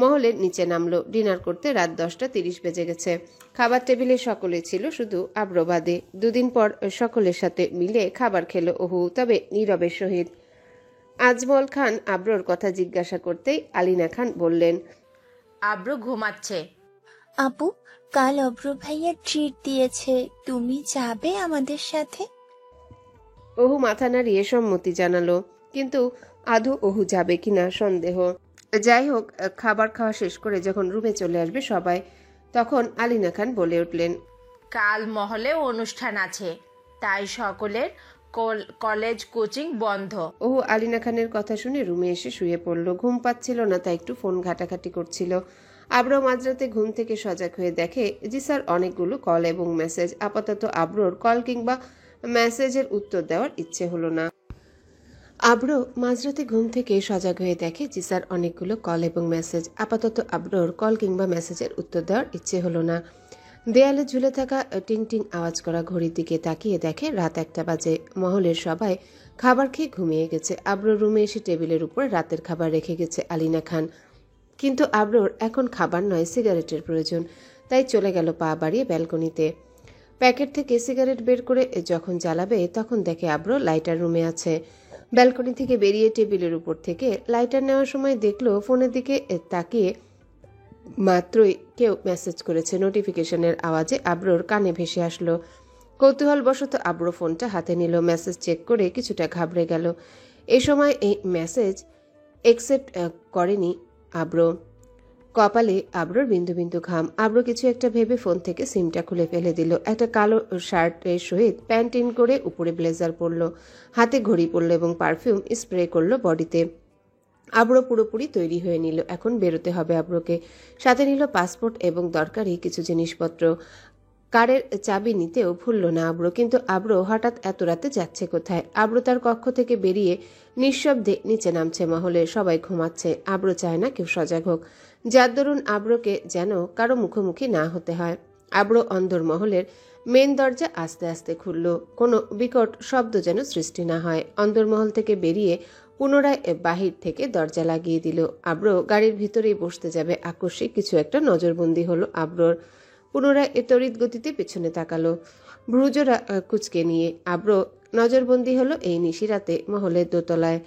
মহলের নিচে নামলো। ডিনার করতে রাত 10:30 বেজে গেছে। খাবার টেবিলে সকলে ছিল, শুধু আব্র বাদে। দুদিন পর সকলের সাথে মিলে খাবার খেলো ওহু, তবে নীরবের সহিত। আজমল খান আব্রর কথা জিজ্ঞাসা করতেই আলিনা খান বললেন, আব্রু ঘুমাচ্ছে। আপু, কাল অব্র ভাইয়া ট্রিট দিয়েছে, তুমি যাবে আমাদের সাথে? ওহু মাথা নাড়িয়ে সম্মতি জানালো, কিন্তু আদৌ ওহু যাবে কিনা সন্দেহ। যাই হোক, খাবার খাওয়া শেষ করে যখন রুমে চলে আসবে সবাই, তখন আলিনা খান বলে উঠলেন, কাল মহলে অনুষ্ঠান আছে, তাই সকলের কলেজ কোচিং বন্ধ। ওহু আলিনা খানের কথা শুনে রুমে এসে শুয়ে পড়ল। ঘুম পাচ্ছিল না, তাই একটু ফোন ঘাটাঘাটি করছিল। আব্র মাঝরাতে ঘুম থেকে সজাগ হয়ে দেখে জি স্যার অনেকগুলো কল এবং মেসেজ। আপাতত আব্রর কল কিংবা মেসেজের উত্তর দেওয়ার ইচ্ছে হলো না। আব্র মাঝরাতে ঘুম থেকে সজাগ হয়ে দেখে জি স্যার অনেকগুলো কল এবং মেসেজ। আপাতত আব্রর কল কিংবা মেসেজের উত্তর দেওয়ার ইচ্ছে হলো না। দেয়ালে ঝুলে থাকা টিং টিং আওয়াজ করা ঘড়ির দিকে তাকিয়ে দেখে রাত 1টা বাজে। মহলের সবাই খাবার খেয়ে ঘুমিয়ে গেছে। আব্র রুমে এসে টেবিলের উপর রাতের খাবার রেখে গেছে আলিনা খান। কিন্তু আব্রর এখন খাবার নয়, সিগারেটের প্রয়োজন। তাই চলে গেল পা বাড়িয়ে ব্যালকনিতে। প্যাকেট থেকে সিগারেট বের করে যখন জ্বালাবে তখন দেখে আব্র লাইটার রুমে আছে। ব্যালকনি থেকে বেরিয়ে টেবিলের উপর থেকে লাইটার নেওয়ার সময় দেখলো ফোনের দিকে তাকিয়ে মাত্রই কেউ মেসেজ করেছে। নোটিফিকেশনের আওয়াজে আব্রর কানে ভেসে আসলো। কৌতূহলবশত আব্র ফোনটা হাতে নিল। মেসেজ চেক করে কিছুটা ঘাবড়ে গেল। এই সময় এই মেসেজ একসেপ্ট করেনি আব্র। কপালে আব্রর বিন্দু বিন্দু ঘাম। আব্র কিছু একটা ভেবে ফোন থেকে সিমটা খুলে ফেলে দিল। একটা কালো শার্টের সহিত প্যান্ট ইন করে উপরে ব্লেজার পরলো, হাতে ঘড়ি পরলো এবং পারফিউম স্প্রে করলো বডিতে। আব্র পুরোপুরি তৈরি হয়ে নিল। এখন বেরোতে হবে আব্রকে। সাথে নিল পাসপোর্ট এবং দরকারি কিছু জিনিসপত্র। কারের চাবি নিতেও ভুলল না আব্র। কিন্তু আব্র হঠাৎ এত রাতে যাচ্ছে কোথায়? আব্র তার কক্ষ থেকে বেরিয়ে নিঃশব্দে নিচে নামছে মহলে। সবাই ঘুমাচ্ছে। আব্র চায় না কেউ সজাগ হোক, যার দরুন আব্রকে যেন কারো মুখোমুখি না হতে হয়। আব্র অন্দর মহলের মেন দরজা আস্তে আস্তে খুলল। কোনো বিকট শব্দ যেন সৃষ্টি না হয়। অন্দরমহল থেকে বেরিয়ে পুনরায় বাহির থেকে দরজা লাগিয়ে দিল। আব্র গাড়ির ভিতরেই বসতে যাবে, আকস্মিক কিছু একটা নজরবন্দি হলো আব্রর। পুনরায় তড়িৎ গতিতে পেছনে তাকালো, ভ্রুজোড়া কুচকে নিয়ে। আব্র নজরবন্দি হলো এই নিশিরাতে মহলের দোতলায়।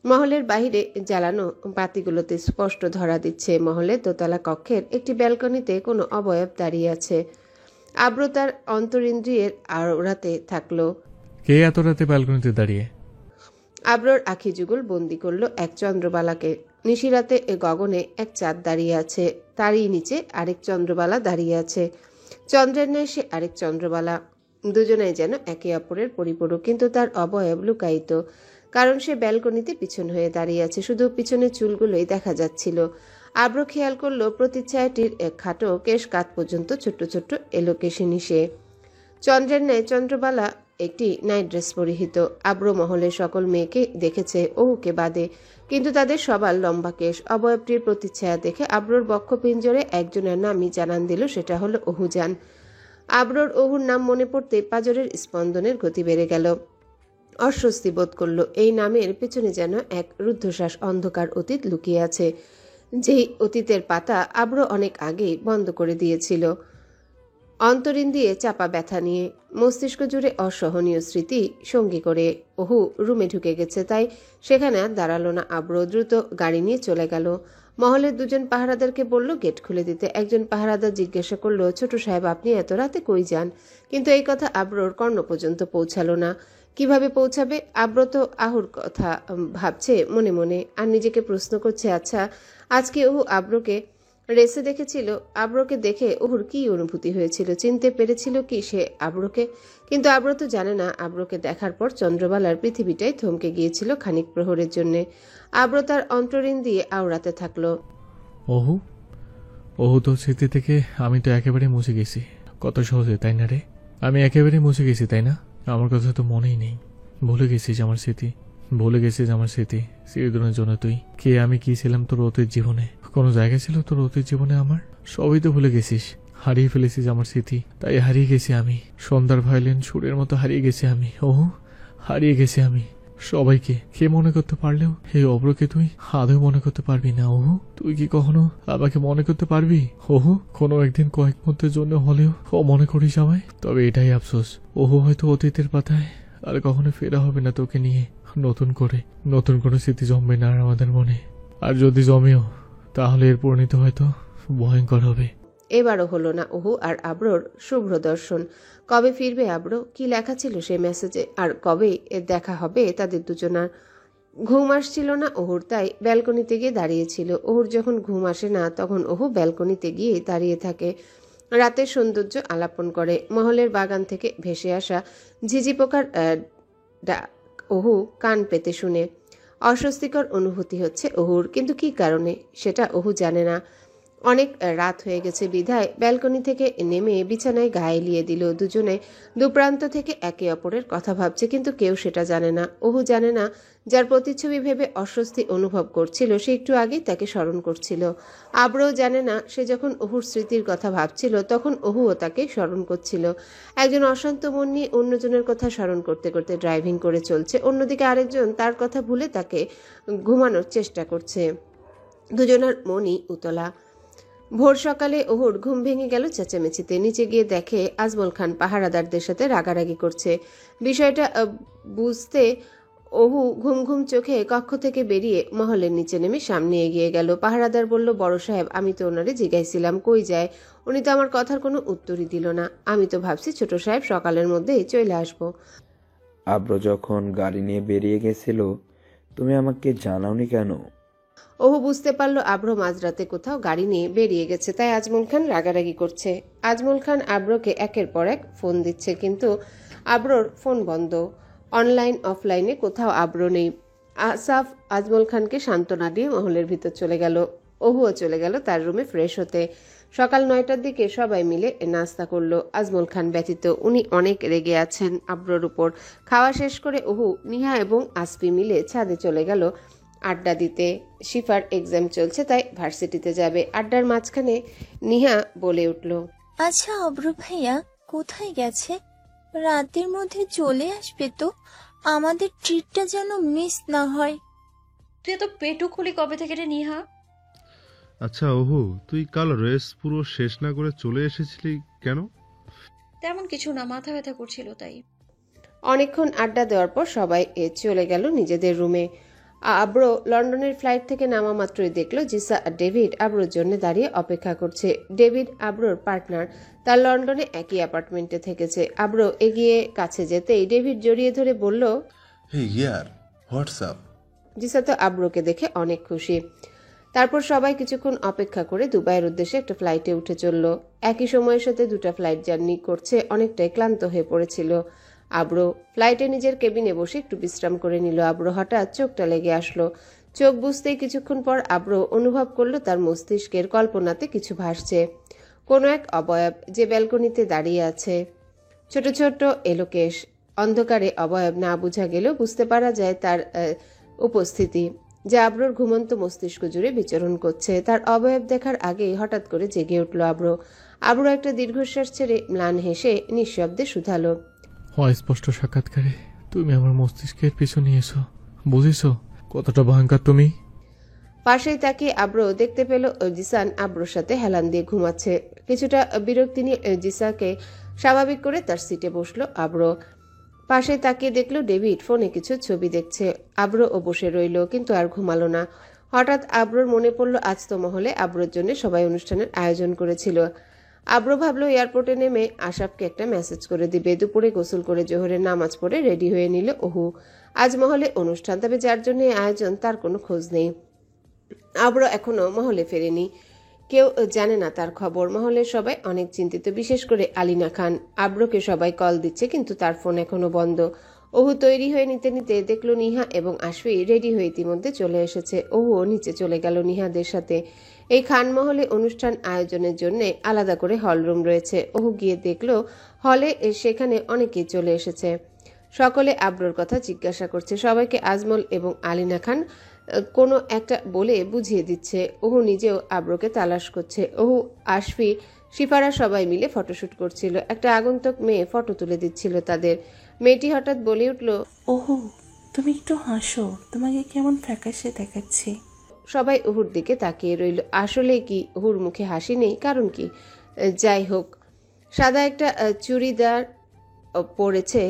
মহলের বাহিরে জ্বালানো বাতিগুলোতে স্পষ্ট ধরা দিচ্ছে মহলের দোতলা কক্ষের একটি ব্যালকনিতে কোনো অবয়ব দাঁড়িয়ে আছে। আব্র তার অন্তরিন্দ্রিয়ের আড়াতে থাকলো। কে এত রাতে ব্যালকনিতে দাঁড়িয়ে? আব্রর আখি যুগল বন্দি করলো এক চন্দ্রবালাকে। নিশিরাতে গগনে এক চাঁদ দাঁড়িয়ে আছে, তারই নিচে আরেক চন্দ্রবালা দাঁড়িয়ে আছে। চন্দ্রের ন্যায় সে আরেক চন্দ্রবালা। দুজনেই যেন একে অপরের পরিপূরক, কিন্তু তার অবয়ব লুকায়িত, কারণ সে ব্যালকনিতে পিছন হয়ে দাঁড়িয়ে আছে। শুধু পিছনের চুলগুলোই দেখা যাচ্ছিল। আব্র খেয়াল করলো প্রতিচ্ছায়াটির খাটো কেশ কাত পর্যন্ত ছোট্ট ছোট্ট এলো কেশিনী সে। চন্দ্রের ন্যায় চন্দ্রবালা একটি নাইট ড্রেস পরিহিত। আব্র মহলের সকল মেয়েকে দেখেছে ওহুকে বাদে, কিন্তু তাদের সবার লম্বা কেশ। অবয়বটির প্রতিচ্ছায়া দেখে আব্রর বক্ষপিঞ্জরে একজনের নামই জানান দিল, সেটা হলো ওহুজান। আব্রর ওহুর নাম মনে পড়তে পাজরের স্পন্দনের গতি বেড়ে গেল। অস্বস্তি বোধ করলো। এই নামের পেছনে যেন এক রুদ্ধশ্বাস অন্ধকার অতীত লুকিয়ে আছে, যেই অতীতের পাতা আব্র অনেক আগেই বন্ধ করে দিয়েছিল। অন্তরিন দিয়ে চাপা ব্যথা নিয়ে, মস্তিষ্ক জুড়ে অসহনীয় স্মৃতি সঙ্গী করে ওহু রুমে ঢুকে গেছে, তাই সেখানে আর দাঁড়ালো না আব্র। দ্রুত গাড়ি নিয়ে চলে গেল। মহলের দুজন পাহারাদারকে বলল গেট খুলে দিতে। একজন পাহারাদার জিজ্ঞাসা করলো, ছোট সাহেব আপনি এত রাতে কই যান? কিন্তু এই কথা আব্রর কর্ণ পর্যন্ত পৌঁছালো না। কিভাবে পৌঁছাবে? আব্র তো আহুর কথা ভাবছে মনে মনে, আর নিজেকে প্রশ্ন করছে, আচ্ছা আজকে ওহু আব্রকে রেসে দেখেছিল, আব্রকে দেখে ওহুর কি অনুভূতি হয়েছিল? চিনতে পেরেছিল কি সে আব্রকে? কিন্তু আব্র তো জানে না। আব্রকে দেখার পর চন্দ্রবালার পৃথিবীটাই থমকে গিয়েছিল খানিক প্রহরের জন্য। আব্র তার অন্তরিন দিয়ে আওড়াতে থাকলো, ওহু ওহু তো স্মৃতি থেকে আমি তো একেবারে মুছে গেছি। কত সহজে, তাই না রে? আমি একেবারে মুছে গেছি, তাই না? আমার কথা তো মনেই নেই, ভুলে গেছিস আমার স্মৃতি। ভুলে গেছিস আমার স্মৃতি, চিরদিনের জন্য তুই কে, আমি কি ছিলাম তোর অতীত জীবনে, কোনো জায়গা ছিল তোর অতীত জীবনে আমার? সবই তো ভুলে গেছিস, হারিয়ে ফেলেছিস আমার স্মৃতি, তাই হারিয়ে গেছি আমি। সন্ধ্যার ভায়োলিন সুরের মতো হারিয়ে গেছি আমি, হারিয়ে গেছি আমি। সবাইকে কে মনে করতে পারলেও এই অব্রকে তুই আদৌ মনে করতে পারবি না। তুই কি কখনো আমাকে মনে করতে পারবি? কোনো একদিন কয়েক মুহূর্তের জন্য হলেও মনে করিস আমায়? তবে এটাই আফসোস, হয়তো অতীতের পাতায় আর কখনো ফেরা হবে না তোকে নিয়ে। নতুন কোনো স্মৃতি জমবে না আর আমাদের মনে, আর যদি জমেও তাহলে এর পরিণতি হয়তো ভয়ঙ্কর হবে। এবারও হলো না ওহু আর আব্রোর শুভ্র দর্শন। কবে ফিরবে আব্রো? কি লেখা ছিল সেই মেসেজে? আর কবে এর দেখা হবে তাদের দুজনার? ঘুম আসছিল না ওহুর, তাই ব্যালকনিতে গিয়ে দাঁড়িয়েছিল। ওহুর যখন ঘুম আসে না তখন ওহু ব্যালকনিতে গিয়ে দাঁড়িয়ে থাকে, রাতের সৌন্দর্য আলাপন করে। মহলের বাগান থেকে ভেসে আসা ঝিঝি পোকার ডাক ওহু কান পেতে শুনে। অস্বস্তিকর অনুভূতি হচ্ছে ওহুর, কিন্তু কি কারণে সেটা ওহু জানে না। অনেক রাত হয়ে গেছে বিধায় ব্যালকনি থেকে নেমে বিছানায় গায়ে লিয়ে দিল। দুজনে দুপ্রান্ত থেকে একে অপরের কথা ভাবছে, কিন্তু কেউ সেটা জানে না। ওহু জানে না যার প্রতিচ্ছবি ভেবে অস্বস্তি অনুভব করছিল সে একটু আগেই তাকে স্মরণ করছিল। আব্রও জানে না সে যখন ওহুর স্মৃতির কথা ভাবছিল তখন ওহুও তাকে স্মরণ করছিল। একজন অশান্ত মন নিয়ে অন্যজনের কথা স্মরণ করতে করতে ড্রাইভিং করে চলছে, অন্যদিকে আরেকজন তার কথা ভুলে তাকে ঘুমানোর চেষ্টা করছে। দুজনের মনই উতলা। ভোর সকালে ওহুর ঘুম ভেঙে গেল চেঁচামেচিতে। নিচে গিয়ে দেখে আজমল খান পাহারাদারদের সাথে রাগারাগি করছে। বিষয়টা বুঝতে ওহু ঘুম ঘুম চোখে কক্ষ থেকে বেরিয়ে মহলের নিচে নেমে সামনে এগিয়ে গেল। পাহারাদার বলল, বড় সাহেব, আমি তো ওনারে জিজ্ঞাসছিলাম কই যায়, উনি তো আমার কথার কোনো উত্তরই দিল না। আমি তো ভাবছি ছোট সাহেব সকালের মধ্যেই চলে আসবো। আব্র যখন গাড়ি নিয়ে বেরিয়ে গেছিল তুমি আমাকে জানাওনি কেন? ওহু বুঝতে পারলো আব্র মাঝরাতে কোথাও গাড়ি নিয়ে বেরিয়ে গেছে, তাই আজমল খান রাগারাগি করছে। আজমল খান আব্রকে একের পর এক ফোন দিচ্ছে, কিন্তু আব্রর ফোন বন্ধ। অনলাইন অফলাইনে কোথাও আব্র নেই। আসাফ আজমল খানকে সান্ত্বনা দিয়ে মহলের ভিতর চলে গেল। ওহুও চলে গেল তার রুমে ফ্রেশ হতে। সকাল 9টার দিকে সবাই মিলে নাস্তা করলো, আজমল খান ব্যতীত। উনি অনেক রেগে আছেন আব্রর উপর। খাওয়া শেষ করে ওহু, নিহা এবং আসফি মিলে ছাদে চলে গেল আড্ডা দিতে। শিফার এক্সাম চলছে, তাই ভার্সিটিতে যাবে। আড্ডার মাঝখানে নিহা বলে উঠল, আচ্ছা অব্র ভাইয়া কোথায় গেছে? রাতের মধ্যে চলে আসবে তো, আমাদের ট্রিটটা যেন মিস না হয়। তুই তো পেটু খুলি কবে থেকে রে নিহা? আচ্ছা ওহু, তুই কাল রেস পুরো শেষ না করে চলে এসেছিলি কেন? তেমন কিছু না, মাথা ব্যথা করছিল তাই। অনেকক্ষণ আড্ডা দেওয়ার পর সবাই চলে গেল নিজেদের রুমে। আব্রো লন্ডনের ফ্লাইট থেকে নামা মাত্রই দেখলো জিসা আর ডেভিড আব্রোর জন্য দাঁড়িয়ে অপেক্ষা করছে। ডেভিড আব্রোর পার্টনার, তার লন্ডনে একই অ্যাপার্টমেন্টে থেকেছে। আব্রো এগিয়ে কাছে যেতেই ডেভিড জড়িয়ে ধরে বলল, হে ইয়ার, হোয়াটস আপ? জিসা তো আব্রোকে দেখে অনেক খুশি। তারপর সবাই কিছুক্ষণ অপেক্ষা করে দুবাইয়ের উদ্দেশ্যে একটা ফ্লাইটে উঠে চলল। একই সময়ের সাথে দুটা ফ্লাইট জার্নি করছে, অনেকটাই ক্লান্ত হয়ে পড়েছিল আব্রো। ফ্লাইটে নিজের কেবিনে বসে একটু বিশ্রাম করে নিল আব্রো। হঠাৎ চোখটা লেগে আসলো। চোখ বুঝতেই কিছুক্ষণ পর আব্রো অনুভব করলো তার মস্তিষ্কের কল্পনাতে কিছু ভাসছে। কোনো এক অবয়ব যে ব্যালকনিতে দাঁড়িয়ে আছে, ছোট ছোট এলোকেশ। অন্ধকারে অবয়ব না বোঝা গেলেও বুঝতে পারা যায় তার উপস্থিতি, যা আব্রোর ঘুমন্ত মস্তিষ্ক জুড়ে বিচরণ করছে। তার অবয়ব দেখার আগেই হঠাৎ করে জেগে উঠল আব্রো। আব্রো একটা দীর্ঘশ্বাস ছেড়ে ম্লান হেসে নিঃশব্দে শুধালো, স্পষ্ট সাক্ষাৎকারে তুমি আমার মস্তিষ্কের পিছু নিয়েছো, বুঝেছো কতটা ভয়ঙ্কর তুমি? পাশেই তাকে আব্রো দেখতে পেল জিসান আব্রোর সাথে হেলান দিয়ে ঘুমাচ্ছে। কিছুটা বিরক্তি নিয়ে জিসাকে স্বাভাবিক করে তার সিটে বসলো আব্রো। পাশে তাকিয়ে দেখলো ডেভিড ফোনে কিছু ছবি দেখছে। আব্রো ও বসে রইল, কিন্তু আর ঘুমালো না। হঠাৎ আব্রোর মনে পড়লো আজ তো মহলে আব্রোর জন্য সবাই অনুষ্ঠানের আয়োজন করেছিল। আব্রো ভাবলো এয়ারপোর্টে নেমে আশাফকে একটা মেসেজ করে দিবে। দুপুরে গোসল করে জোহরের নামাজ পড়ে রেডি হয়ে নিল ওহু। আজ মহলে অনুষ্ঠান, তবে যার জন্য আয়োজন তার কোনো খোঁজ নেই। আব্রো এখনো মহলে ফেরেনি, কেউ জানে না তার খবর। মহলের সবাই অনেক চিন্তিত, বিশেষ করে আলিনা খান। আব্রোকে সবাই কল দিচ্ছে, কিন্তু তার ফোন এখনো বন্ধ। ওহু তৈরি হয়ে নিতে নিতে দেখলো নিহা এবং আশফি রেডি হয়ে ইতিমধ্যে চলে এসেছে। ওহুও নিচে চলে গেল নিহাদের সাথে। এই খানমহলে অনুষ্ঠান আয়োজনের জন্য আলাদা করে হল রুম রয়েছে। ওহু গিয়ে দেখলো হলে সেখানে অনেকেই চলে এসেছে। সকলে আব্রোর কথা জিজ্ঞাসা করছে। সবাইকে আজমল এবং আলিনা খান কোনো একটা বলে বুঝিয়ে দিচ্ছে। ওহু নিজেও আব্রোকে তালাশ করছে। ওহু, আশফি, শিফারা সবাই মিলে ফটোশুট করছিল। একটা আগন্তুক মেয়ে ফটো তুলে দিচ্ছিল তাদের। মেয়েটি হঠাৎ বলে উঠল, ওহো, তুমি একটু হাসো, তোমাকে কেমন ফ্যাকাশে দেখাচ্ছে। সবাই ওহুর দিকে তাকিয়ে রইল। আসলে কি ওহুর মুখে হাসি নেই? কারণ কি? যাই হোক, সাদা একটা চুড়িদার পরেছে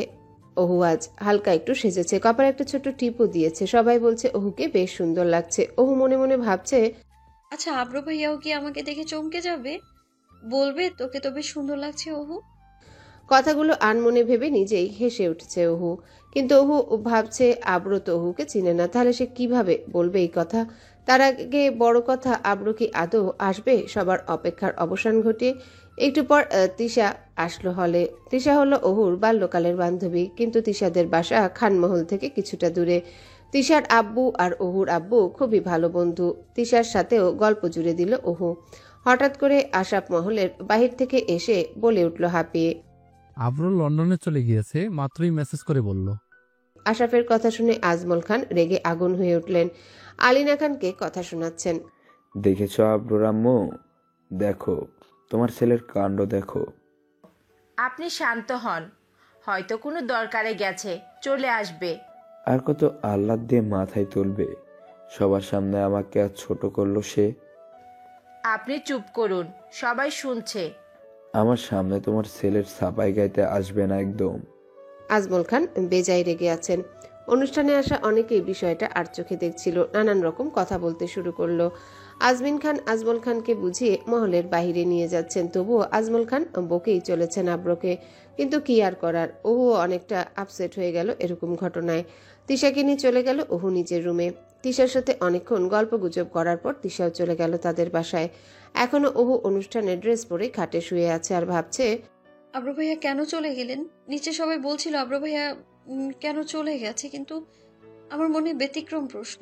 ওহু, আজ হালকা একটু সেজেছে, কপালে একটা ছোট টিপও দিয়েছে। সবাই বলছে ওহুকে বেশ সুন্দর লাগছে। ওহু মনে মনে ভাবছে, আচ্ছা আব্রু ভাইয়াও কি আমাকে দেখে চমকে যাবে? বলবে তোকে তো বেশ সুন্দর লাগছে ওহু। কথাগুলো আনমনে ভেবে নিজেই হেসে উঠছে ওহু। কিন্তু ওহু ভাবছে আব্রো তো ওহুকে চিনে না, তাহলে সে কিভাবে বলবে এই কথা? তার আগে বড় কথা, আব্রো কি আদৌ আসবে? সবার অপেক্ষার অবসান ঘটিয়ে একটু পর তিশা আসলো হলে। তিশা হলো ওহুর বাল্যকালের বান্ধবী, কিন্তু তিশাদের বাসা খানমহল থেকে কিছুটা দূরে। তিশার আব্বু আর ওহুর আব্বু খুবই ভালো বন্ধু। তিশার সাথেও গল্প জুড়ে দিল ওহু। হঠাৎ করে আশাপ মহলের বাহির থেকে এসে বলে উঠল হাঁপিয়ে, আব্রো লন্ডনে চলে গিয়েছে, মাত্রই মেসেজ করে বলল। আশাফের কথা শুনে আজমল খান রেগে আগুন হয়ে উঠলেন। আলিনা খানকে কথা শোনাচ্ছেন। দেখেছ আব্রুর আম্মু? দেখো, তোমার ছেলের কাণ্ড দেখো। আপনি শান্ত হন, হয়তো কোনো দরকারে গেছে, চলে আসবে। আর কত আহ্লাদ দিয়ে মাথায় তুলবে? সবার সামনে আমাকে আজ ছোট করলো সে। আপনি চুপ করুন, সবাই শুনছে। আমার সামনে তোমার ছেলের সাপাই গাইতে আসবে না একদম। আজমল খান বেজায় রেগে আছেন। অনুষ্ঠানে আসা অনেকেই বিষয়টা আর চোখে দেখছিল, নানান রকম কথা বলতে শুরু করলো। আজমিন খান আজমল খানকে বুঝিয়ে মহলের বাহিরে নিয়ে যাচ্ছেন, তবুও আজমল খান বকেই চলেছেন আব্রোকে। কিন্তু কি আর করার, ওহু অনেকটা আপসেট হয়ে গেল এরকম ঘটনায়। তিশাকে নিয়ে চলে গেল ওহু নিজের রুমে। তিশার সাথে অনেকক্ষণ গল্প গুজব করার পর তিশাও চলে গেল তাদের বাসায়। এখনো ওহু অনুষ্ঠানের ড্রেস পরে খাটে শুয়ে আছে আর ভাবছে, আব্রু ভাইয়া কেন চলে গেলেন? নিচে সবাই বলছিল আব্রু ভাইয়া কেন চলে গেছে, কিন্তু আমার মনে ব্যতিক্রম প্রশ্ন।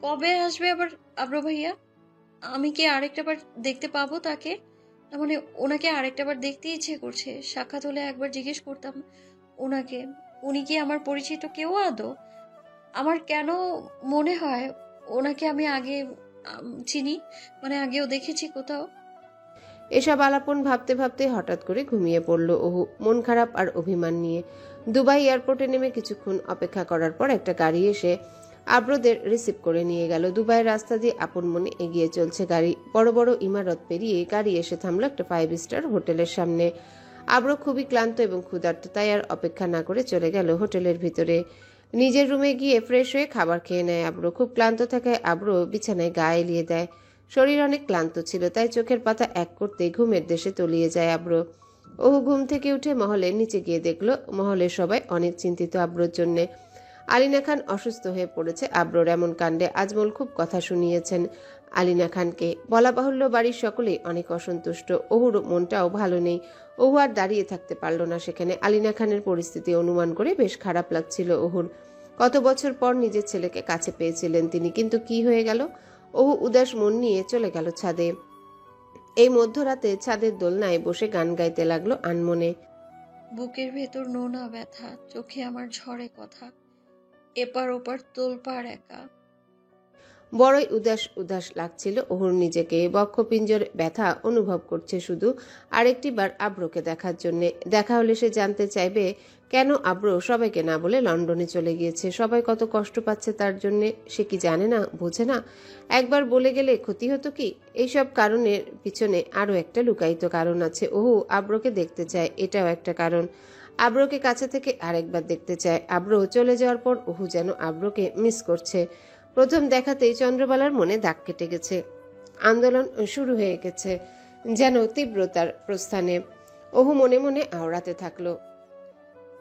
কবে আসবে আবার আব্রু ভাইয়া? আমি কি আরেকটা বার দেখতে পাবো তাকে? মানে ওনাকে আরেকটা বার দেখতে ইচ্ছে করছে। সাক্ষাৎ হলে একবার জিজ্ঞেস করতাম ওনাকে, উনি কি আমার পরিচিত কেউ আদৌ? আমার কেন মনে হয় ওনাকে আমি আগে চিনি, মানে আগেও দেখেছি কোথাও। এসব আলাপন ভাবতে ভাবতে হঠাৎ করে ঘুমিয়ে পড়ল ওহু, মন খারাপ আর অভিমান নিয়ে। দুবাই এয়ারপোর্টে নেমে কিছুক্ষণ অপেক্ষা করার পর একটা গাড়ি এসে আব্রোদের রিসিভ করে নিয়ে গেল। দুবাইয়ের রাস্তা দিয়ে আপন মনে এগিয়ে চলছে গাড়ি। বড় বড় ইমারত পেরিয়ে গাড়ি এসে থামলো একটা 5 স্টার হোটেলের সামনে। আব্রো খুবই ক্লান্ত এবং ক্ষুধার্ত, তাই আর অপেক্ষা না করে চলে গেল হোটেলের ভিতরে। নিজের রুমে গিয়ে ফ্রেশ হয়ে খাবার খেয়ে নেয় আব্রো। খুব ক্লান্ত থাকায় আব্রো বিছানায় গা এলিয়ে দেয়। শরীর অনেক ক্লান্ত ছিল, তাই চোখের পাতা এক করতে ঘুমের দেশে তলিয়ে যায় আব্রো। ওহু ঘুম থেকে উঠে মহলের নিচে গিয়ে দেখলো মহলের সবাই অনেক চিন্তিত আব্রোর জন্যে। আলিনা খান অসুস্থ হয়ে পড়েছে আব্রোর এমন কাণ্ডে। আজমল খুব কথা শুনিয়েছেন আলিনা খানকে। বলা বাহুল্য বাড়ির সকলেই অনেক অসন্তুষ্ট। ওহুর মনটাও ভালো নেই। ওহু আর দাঁড়িয়ে থাকতে পারল না সেখানে। আলিনা খানের পরিস্থিতি অনুমান করে বেশ খারাপ লাগছিল ওহুর। কত বছর পর নিজের ছেলেকে কাছে পেয়েছিলেন তিনি, কিন্তু কি হয়ে গেল? ওহু উদাস মন নিয়ে চলে গেল ছাদে। এই মধ্যরাতে ছাদের দোলনায় বসে গান গাইতে লাগলো আনমনে। বুকের ভেতর নোনা ব্যথা, চোখে আমার ঝরে কথা, এপার ওপার তোলপাড় একা। বড়ই উদাস উদাস লাগছিল ওহুর নিজেকে। বক্ষপিঞ্জর ব্যথা অনুভব করছে শুধু আরেকটি বার আব্রোকে দেখার জন্য। দেখা হলে সে জানতে চাইবে কেন আব্রো সবাইকে না বলে লন্ডনে চলে গিয়েছে। সবাই কত কষ্ট পাচ্ছে তার জন্য, সে কি জানে না, বোঝে না? একবার বলে গেলে ক্ষতি হতো কি? এইসব কারণের পিছনে আরো একটা লুকায়িত কারণ আছে। ওহু আব্রোকে দেখতে চায়, এটাও একটা কারণ। আব্রোকে কাছে থেকে আরেকবার দেখতে চায়। আব্রো চলে যাওয়ার পর ওহু যেন আব্রোকে মিস করছে। প্রথম দেখাতেই চন্দ্রবালার মনে দাগ কেটে গেছে। আন্দোলন শুরু হয়ে গেছে যেন তীব্রতার প্রস্থানে। ওহু মনে মনে আওড়াতে থাকলো,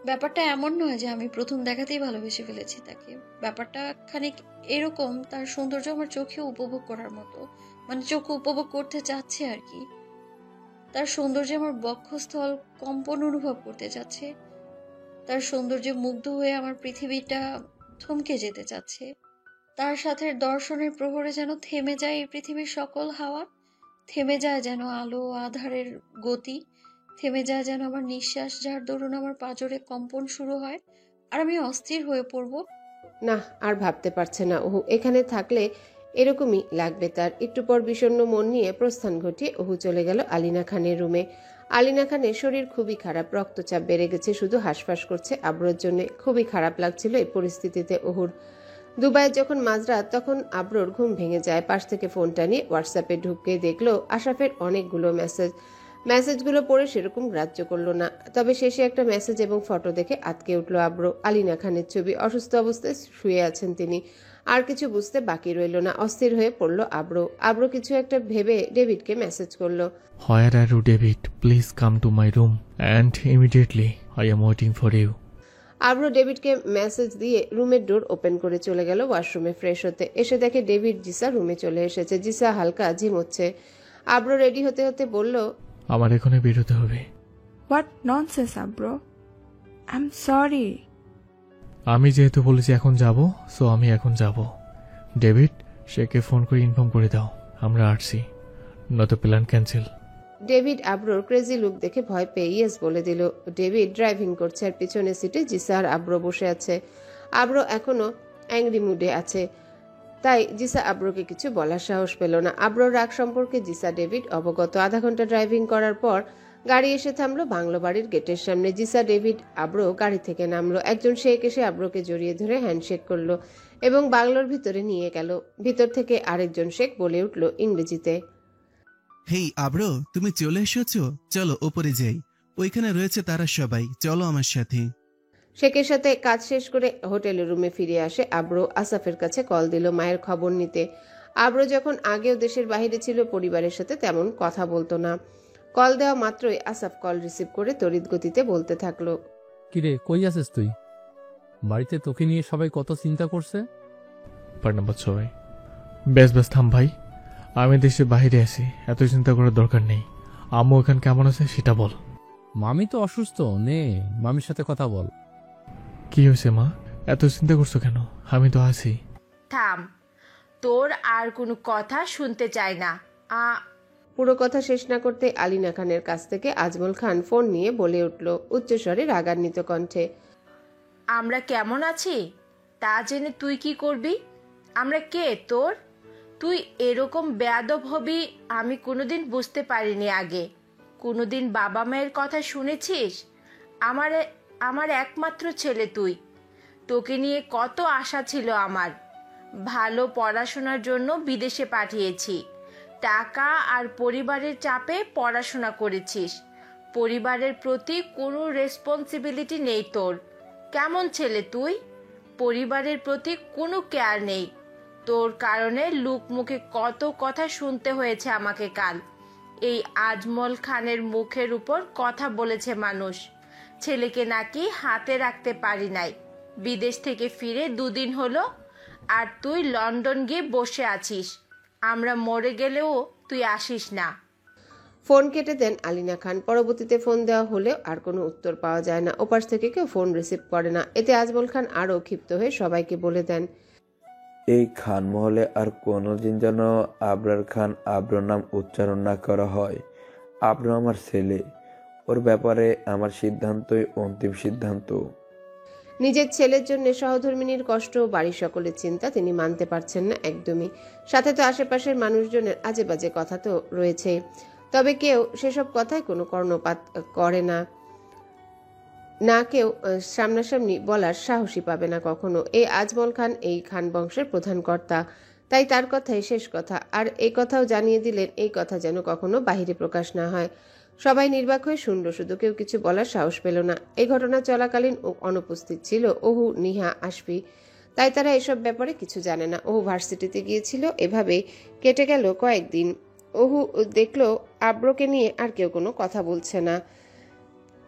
ব্যাপারটা এমন নয় যে আমি প্রথম দেখাতেই ভালোবেসে ফেলেছি তাকে। ব্যাপারটা খানিক এরকম, তার সৌন্দর্য আমার চোখে উপভোগ করার মতো, মানে চোখ উপভোগ করতে চাচ্ছে আর কি। তার সৌন্দর্যে আমার বক্ষস্থল কম্পন অনুভব করতে চাচ্ছে। তার সৌন্দর্যে মুগ্ধ হয়ে আমার পৃথিবীটা থমকে যেতে চাচ্ছে। তার সাথে দর্শনের প্রহরে যেন থেমে যায় এই পৃথিবীর সকল হাওয়া, থেমে যায় যেন আলো আধারের গতি, থেমে যায় যেন আমার নিঃশ্বাস, যার দরুন আমার পাঁজরে কম্পন শুরু হয়। আর আমি অস্থির হয়ে পড়বো। না, আর ভাবতে পারছে না ওহু। এখানে থাকলে এরকমই লাগবে তার। একটু পর বিষণ্ণ মন নিয়ে প্রস্থান ঘটিয়ে ওহু চলে গেল আলিনা খানের রুমে। আলিনা খানের শরীর খুবই খারাপ, রক্তচাপ বেড়ে গেছে, শুধু হাঁসফাঁস করছে আব্রোর জন্য। খুবই খারাপ লাগছিল এই পরিস্থিতিতে ওহুর। দুবাইয়ে যখন মাঝরাত, তখন আব্রোর ঘুম ভেঙে যায়। পাশ থেকে ফোনটা নিয়ে হোয়াটসঅ্যাপে ঢুকে দেখলো আশরাফের অনেকগুলো মেসেজগুলো পড়ে সেরকম গ্রাহ্য করলো না। তবে শেষে একটা মেসেজ এবং ফটো দেখে আটকে উঠলো আব্রো। আলিনা খানের ছবি, অসুস্থ অবস্থায় শুয়ে আছেন তিনি। আর কিছু বুঝতে বাকি রইল না, অস্থির হয়ে পড়ল আব্রো কিছু একটা ভেবে ডেভিডকে মেসেজ করলো। Where are you, David? Please come to my room and immediately. I am waiting for you. Abro ডেভিডকে মেসেজ দিয়ে রুমের ডোর ওপেন করে চলে গেল ওয়াশরুমে ফ্রেশ হতে। এসে দেখে ডেভিড জিসা রুমে চলে এসেছে। জিসা হালকা ঝিমোচ্ছে। আব্রো রেডি হতে হতে বলল, আমার এখনই বেরোতে হবে। What nonsense Abro, I am sorry. আমি যেহেতু বলেছি এখন যাব, সো আমি এখন যাব। ডেভিড, সেকে ফোন করে ইনফর্ম করে দাও আমরা আসছি, নয়তো প্ল্যান ক্যান্সেল। ডেভিড আব্রোর ক্রেজি লুক দেখে ভয় পেয়ে ইয়েস বলে দিল। ডেভিড ড্রাইভিং করছে আর পিছনের সিটে জিসা আর আব্রো বসে আছে। আব্রো এখনো অ্যাংরি মুডে আছে, তাই জিসা আব্রোকে কিছু বলার সাহস পেল না। আব্রোর রাগ সম্পর্কে জিসা ডেভিড অবগত। আধা ঘন্টা ড্রাইভিং করার পর গাড়ি এসে থামলো বাংলো বাড়ির গেটের সামনে। জিসা ডেভিড আব্রো গাড়ি থেকে নামলো। একজন শেখ এসে আব্রোকে জড়িয়ে ধরে হ্যান্ডশেক করলো এবং বাংলোর ভিতরে নিয়ে গেল। ভিতর থেকে আরেকজন শেখ বলে উঠল ইংরেজিতে, হেই আব্রো, তুমি চলে এসেছো, চলো ওপরে যাই, ওইখানে রয়েছে তারা সবাই, চলো আমার সাথে। শেখের সাথে কাজ শেষ করে হোটেলের রুমে ফিরে আসে আব্রো। আসাফের কাছে কল দিল মায়ের খবর নিতে। আব্রো যখন আগেও দেশের বাইরে ছিল, পরিবারের সাথে তেমন কথা বলতো না। কল দেওয়া মাত্রই আসাফ কল রিসিভ করে তড়িৎ গতিতে বলতে থাকলো, কিরে কই আছিস তুই? বাড়িতে তোকে নিয়ে সবাই কত চিন্তা করছে। ধন্যবাদ সবাই। বেশ থাম ভাই, আমি দেশের বাইরে আছি, এত চিন্তা করার দরকার নেই। আম্মু ওখানে কেমন আছে সেটা বল। মামি তো অসুস্থ, নে মামির সাথে কথা বল। কি হয়েছে মা, এত চিন্তা করছো কেন? আমি তো আছি। থাম, তোর আর কোনো কথা শুনতে চাই না। পুরো কথা শেষ না করতে আলিনা খানের কাছ থেকে আজমল খান ফোন নিয়ে বলে উঠল উচ্চস্বরে রাগান্বিত কণ্ঠে, আমরা কেমন আছি তা জেনে তুই কি করবি? আমরা কে তোর? তুই এরকম বেয়াদব হবি আমি কোনোদিন বুঝতে পারিনি আগে। কোনোদিন বাবা মায়ের কথা শুনেছিস? আমার একমাত্র ছেলে তুই। তোকে নিয়ে কত আশা ছিল আমার। ভালো পড়াশোনার জন্য বিদেশে পাঠিয়েছি। টাকা আর পরিবারের চাপে পড়াশোনা করেছিস। পরিবারের প্রতি কোনো রেসপন্সিবিলিটি নেই তোর। কেমন ছেলে তুই? পরিবারের প্রতি কোনো কেয়ার নেই। তোর কারণে লোক মুখে কত কথা শুনতে হয়েছে আমাকে কাল। এই আজমল খানের মুখের উপর কথা বলেছে মানুষ। ছেলেকে নাকি হাতে রাখতে পারি নাই। বিদেশ থেকে ফিরে 2 দিন হলো আর তুই লন্ডন গিয়ে বসে আছিস। আমরা মরে গেলেও তুই আসিস না। ফোন কেটে দেন আলিনা খান। পরবর্তীতে ফোন দেওয়া হলেও আর কোনো উত্তর পাওয়া যায় না। ওপাশ থেকে কেউ ফোন রিসিভ করে না। এতে আজমল খান আরও ক্ষিপ্ত হয়ে সবাইকে বলে দেন, এই খান মহলে আর কোনোদিন যেন আবরার খান আব্রোর নাম উচ্চারণ না করা হয়। আব্রো আমার ছেলে, ওর ব্যাপারে আমার সিদ্ধান্তই অন্তিম সিদ্ধান্ত। নিজের ছেলের জন্য সহধর্মিনীর কষ্ট ও বাড়ির সকলের চিন্তা তিনি মানতে পারছেন না একদমই। সাথে তো আশেপাশের মানুষজনের আজে বাজে কথা তো রয়েছে, তবে কেউ সেসব কথায় কোনো কর্ণপাত করে না। কেউ সামনাসামনি বলার সাহসী পাবে না কখনো। এই আজমল খান এই খান বংশের প্রধান কর্তা, তাই তার কথাই শেষ কথা। আর এই কথাও জানিয়ে দিলেন এই কথা যেন কখনো বাহিরে প্রকাশ না হয়। সবাই নির্বাক হয়ে শুনল, শুধু কেউ কিছু বলার সাহস পেল না। এই ঘটনা চলাকালীন অনুপস্থিত ছিল ওহু, নিহা, আশফি, তাই তারা এসব ব্যাপারে কিছু জানে না। ওহু ভার্সিটিতে গিয়েছিল। এভাবে কেটে গেল কয়েকদিন। ওহু দেখলো আব্রোকে নিয়ে আর কেউ কোনো কথা বলছে না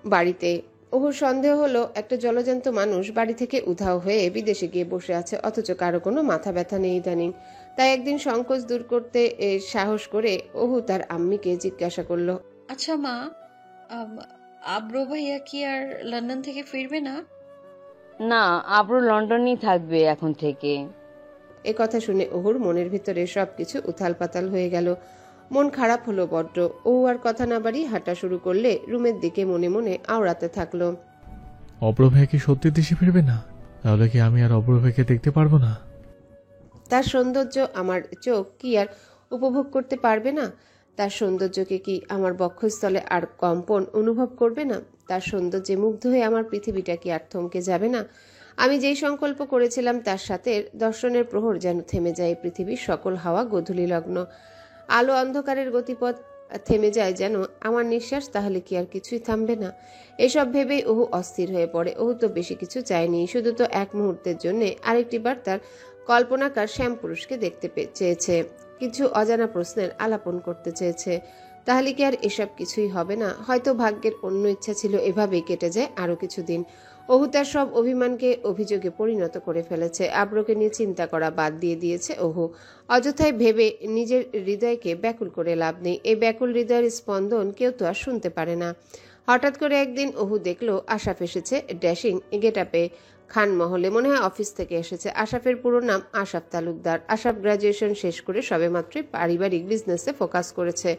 বাড়িতে। ওহুর সন্দেহ হলো একটা জলজান্ত মানুষ বাড়ি থেকে উধাও হয়ে বিদেশে গিয়ে বসে আছে, অথচ কারো কোনো মাথা ব্যথা নেই ইদানিং। তাই একদিন সংকোচ দূর করতে সাহস করে ওহু তার আম্মিকে জিজ্ঞাসা করলো, আচ্ছা মা, আব্রো ভাইয়া কি আর লন্ডন থেকে ফিরবে না? না, আব্রো লন্ডনেই থাকবে এখন থেকে। এ কথা শুনে ওহুর মনের ভিতরে সবকিছু উথাল পাতাল হয়ে গেল। মন খারাপ হলো বড্ড। ও আর কথা না বাড়ি হাঁটা শুরু করলে রুমের দিকে মনে মনে আওড়াতে থাকলো। অপর ভাই কি সত্যি দেশে ফিরবে না? তাহলে কি আমি আর অপর ভাইকে দেখতে পারবো না? তার সৌন্দর্য আমার চোখ কি আর উপভোগ করতে পারবে না? তার সৌন্দর্যকে কি আমার বক্ষস্থলে আর কম্পন অনুভব করবে না? তার সৌন্দর্যে মুগ্ধ হয়ে আমার পৃথিবীটা কি আর থমকে যাবে না? আমি যেই সংকল্প করেছিলাম তার সাথে দর্শনের প্রহর যেন থেমে যায় পৃথিবীর সকল হাওয়া গোধূলি লগ্ন, আলো অন্ধকারের গতিপথ থেমে যায় যেন আমার নিঃশ্বাস, তাহলে কি আর কিছুই থামবে না? এসব ভেবেই ওহু অস্থির হয়ে পড়ে। ওহু তো বেশি কিছু চায়নি, শুধু তো এক মুহূর্তের জন্য আরেকটিবার তার কল্পনাকার শ্যাম পুরুষকে দেখতে চেয়েছে, কিছু অজানা প্রশ্নের আলাপন করতে চেয়েছে। তাহলে কি আর এসব কিছুই হবে না? হয়তো ভাগ্যের অন্য ইচ্ছা ছিল এভাবেই কেটে যায় আরো কিছুদিন। ওহু তার সব অভিমানকে অভিযোগে পরিণত করে ফেলেছে। আব্রোকে নিয়ে চিন্তা করা বাদ দিয়ে দিয়েছে ওহু। অযথায় ভেবে নিজের হৃদয়কে ব্যাকুল করে লাভ নেই। এই ব্যাকুল হৃদয়ের স্পন্দন কেউ তো আর শুনতে পারে না। হঠাৎ করে একদিন ওহু দেখলো আশাফ এসেছে ড্যাশিং গেটআপে খানমহলে। মনে হয় অফিস থেকে এসেছে। আশাফের পুরো নাম আশাফ তালুকদার। আশাফ গ্রাজুয়েশন শেষ করে সবেমাত্রই পারিবারিক বিজনেসে ফোকাস করেছে।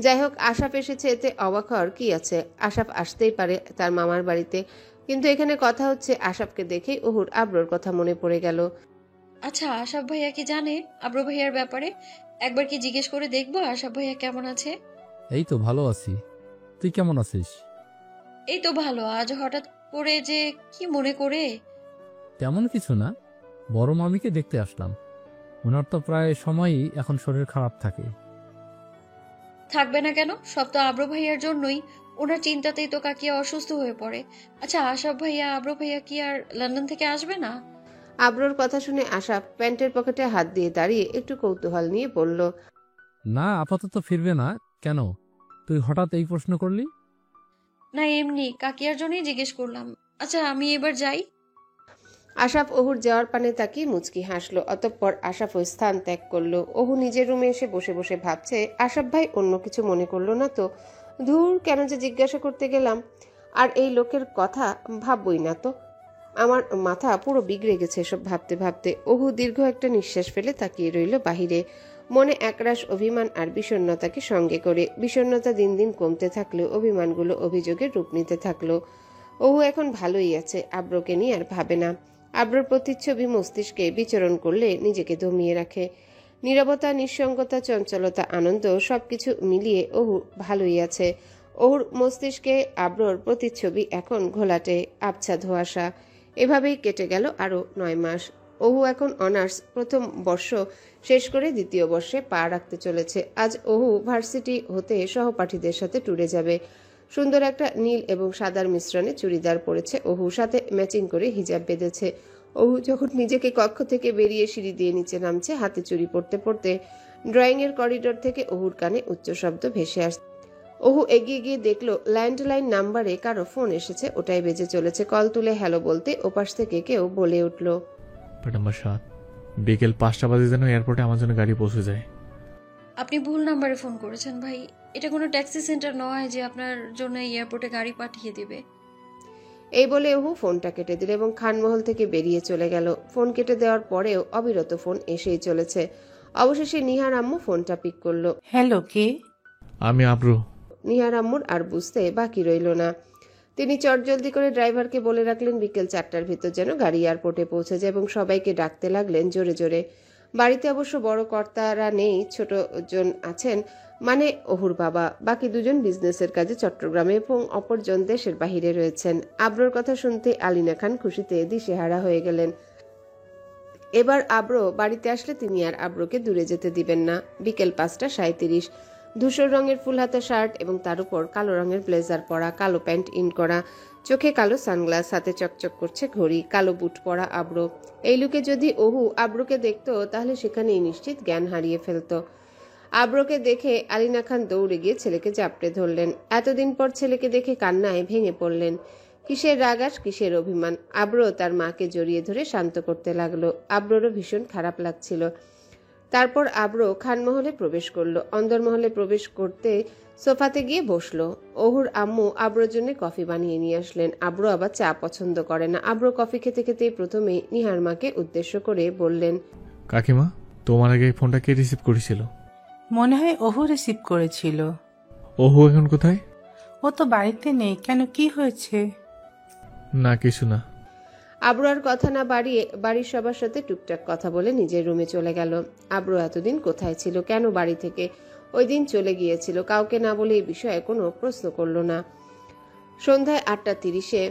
যাই হোক, আশাফ এসেছে এতে অবাক হওয়ার কি আছে? আশাফ আসতেই পারে তার মামার বাড়িতে, কিন্তু এখানে কথা হচ্ছে আশাফকে দেখেই ওহুর আব্রোর কথা মনে পড়ে গেল। আচ্ছা, আশাফ ভাইয়া কি জানে আব্রু ভাইয়ার ব্যাপারে? একবার কি জিজ্ঞেস করে দেখবো আশাফ ভাইয়া কেমন আছে? এই তো ভালো আছি, তুই কেমন আছিস? এই তো ভালো। আজ হঠাৎ করে যে কি মনে করে? তেমন কিছু না, বড় মামিকে দেখতে আসলাম। ওনার তো প্রায় সময়ই এখন শরীর খারাপ থাকে। থাকবে না কেন? সব তো আব্রু ভাইয়ার জন্যই। ওনার চিন্তাতেই তো কাকিয়া অসুস্থ হয়ে পড়ে। আচ্ছা, আশাফ ভাইয়া আব্রু ভাইয়া কি আর লন্ডন থেকে আসবে না? আব্রোর কথা শুনে আশাফ প্যান্টের পকেটে হাত দিয়ে দাঁড়িয়ে একটু কৌতূহল নিয়ে বলল, না, আপাতত ফিরবে না। কেন, তুই হঠাৎ এই প্রশ্ন করলি? না, এমনি কাকিয়ার জন্যই জিজ্ঞেস করলাম। আচ্ছা, আমি এবার যাই। আশাফ ওহুর যাওয়ার পানে তাকিয়ে মুচকি হাসলো। অতঃপর আশাফ ওই স্থান ত্যাগ করলো। ওহু নিজের রুমে এসে বসে বসে ভাবছে, আশাফ ভাই অন্য কিছু মনে করলো না তো? ধুর, কেন যে জিজ্ঞাসা করতে গেলাম। আর এই লোকের কথা ভাববই না তো। আমার মাথা পুরো বিগড়ে গেছে এসব ভাবতে ভাবতে। ওহু দীর্ঘ একটা নিঃশ্বাস ফেলে তাকিয়ে রইল বাহিরে, মনে একরাশ অভিমান আর বিষণ্ণতাকে সঙ্গে করে। বিষণ্ণতা দিন দিন কমতে থাকলেও অভিমানগুলো অভিযোগের রূপ নিতে থাকলো। ওহু এখন ভালোই আছে, আব্রোকে নিয়ে আর ভাবে না। আব্রোর প্রতিচ্ছবি মস্তিষ্কে বিচরণ করলে নিজেকে দমিয়ে রাখে। নীরবতা, নিঃসঙ্গতা, চঞ্চলতা, আনন্দ সবকিছু মিলিয়ে ওহু ভালোই আছে। ওহুর মস্তিষ্কে আব্রোর প্রতিচ্ছবি এখন ঘোলাটে, আবছা ধোঁয়াশা। এভাবেই কেটে গেল আরো 9 মাস। ওহু এখন অনার্স প্রথম বর্ষ শেষ করে দ্বিতীয় বর্ষে পা রাখতে চলেছে। আজ ওহু ভার্সিটি হতে সহপাঠীদের সাথে ট্যুরে যাবে। সুন্দর একটা নীল এবং সাদার মিশ্রণে চুড়িদার পরেছে ওহু, সাথে ম্যাচিং করে হিজাব বেঁধেছে। ওহু যখন নিজেকে কক্ষ থেকে বেরিয়ে সিঁড়ি দিয়ে নিচে নামছে, হাতে চুড়ি পড়তে পড়তে ড্রয়িংয়ের করিডোর থেকে ওহুর কানে উচ্চ শব্দ ভেসে আসছে। ওহু এগিয়ে গিয়ে দেখলো ল্যান্ডলাইন নাম্বারে কারো ফোন এসেছে। ওটাই বেজে চলেছে। কল তুলে হ্যালো বলতে ওপাশ থেকে কেউ বলে উঠল, নাম্বার 7, বিকেল 5টা বাজে যেন এয়ারপোর্টে আমার জন্য গাড়ি পৌঁছে যায়। আপনি ভুল নাম্বারে ফোন করেছেন ভাই। এটা কোনো ট্যাক্সি সেন্টার নয় যে আপনার জন্য এয়ারপোর্টে গাড়ি পাঠিয়ে দিবে। এই বলে ওহু ফোনটা কেটে দিল এবং খানমহল থেকে বেরিয়ে চলে গেল। ফোন কেটে দেওয়ার পরেও অবিরত ফোন এসেই চলেছে। অবশেষে নিহার আম্মু ফোনটা পিক করলো। হ্যালো, কে? আমি আব্রু। নিহার আম্মুর আর বুঝতে বাকি রইল না। তিনি চটজলদি করে ড্রাইভারকে বলে রাখলেন বিকেল 4টার ভিতর যেন গাড়ি এয়ারপোর্টে পৌঁছে যায় এবং সবাইকে ডাকতে লাগলেন জোরে জোরে। বাড়িতে অবশ্য বড় কর্তারা নেই, ছোট জন আছেন, মানে ওহুর বাবা। বাকি দুজন বিজনেসের কাজে চট্টগ্রামে এবং অপরজন দেশের বাহিরে রয়েছেন। আব্রোর কথা শুনতে আলিনা খান খুশিতে দিশেহারা হয়ে গেলেন। এবার আব্রো বাড়িতে আসলে তিনি আর আব্রোকে দূরে যেতে দিবেন না। বিকেল 5:37। ধূসর রঙের ফুলহাতা শার্ট এবং তার উপর কালো রঙের ব্লেজার পরা, কালো প্যান্ট ইন করা, চোখে কালো সানগ্লাস, হাতে চকচক করছে ঘড়ি, কালো বুট পরা আব্রো। এই লুকে যদি ওহু আব্রোকে দেখতো তাহলে সেখানেই নিশ্চিত জ্ঞান হারিয়ে ফেলতো। আব্রোকে দেখে আলিনা খান দৌড়ে গিয়ে ছেলেকে জাপটে ধরলেন। এতদিন পর ছেলেকে দেখে কান্নায় ভেঙে পড়লেন। কিসের রাগাস, কিসের অভিমান। আব্রো তার মাকে জড়িয়ে ধরে শান্ত করতে লাগলো। আব্রোরও ভীষণ খারাপ লাগছিল। তারপর আব্রো খানমহলে প্রবেশ করলো। অন্দরমহলে প্রবেশ করতে সোফাতে গিয়ে বসলো। ওহুর আম্মু আব্রোর জন্য কফি বানিয়ে নিয়ে আসলেন। আব্রো আবার চা পছন্দ করে না। আব্রো কফি খেতে খেতে প্রথমে নিহার মাকে উদ্দেশ্য করে বললেন, কাকিমা, তোমার আগে এই ফোনটা কে রিসিভ করেছিল? মনে হয় ওহু রিসিভ করেছিল। ওহু এখন কোথায়? ও তো বাড়িতে নেই। কেন, কি হয়েছে? না কিছু না। আব্রু আর কথা না বাড়িয়ে বাড়ির সবার সাথে টুকটাক কথা বলে নিজের রুমে চলে গেল। আব্রু এতদিন কোথায় ছিল, কেন বাড়ি থেকে ওই দিন চলে গিয়েছিল, কাউকে না বলে এই বিষয়ে কোনো প্রশ্ন করল না। সন্ধ্যায় 8:30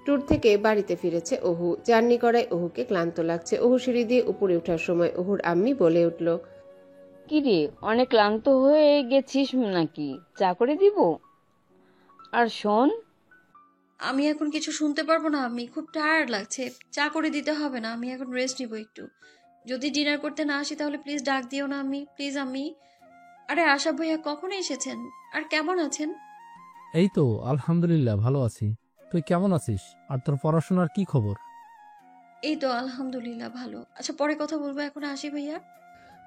ট্যুর থেকে বাড়িতে ফিরেছে অহু। জার্নি করায় অহুকে ক্লান্ত লাগছে। অহু সিঁড়ি দিয়ে উপরে ওঠার সময় অহুর আম্মি বলে উঠল, কি রে, অনেক ক্লান্ত হয়ে গেছিস নাকি? চা করে দিব? আর শোন, আমি এখন কিছু শুনতে পারবো না, আমি খুব টায়ার্ড লাগছে। চা করে দিতে হবে না, আমি এখন রেস্ট নিব একটু। যদি ডিনার করতে না আসি তাহলে প্লিজ ডাক দিও না আমি, প্লিজ আমি। আরে আশা ভাইয়া কখন এসেছেন আর কেমন আছেন? এই তো আলহামদুলিল্লাহ ভালো আছি। তুই কেমন আছিস? আর তোর পড়াশোনার কি খবর? এই তো আলহামদুলিল্লাহ ভালো। আচ্ছা পরে কথা বলবো, এখন আসি ভাইয়া।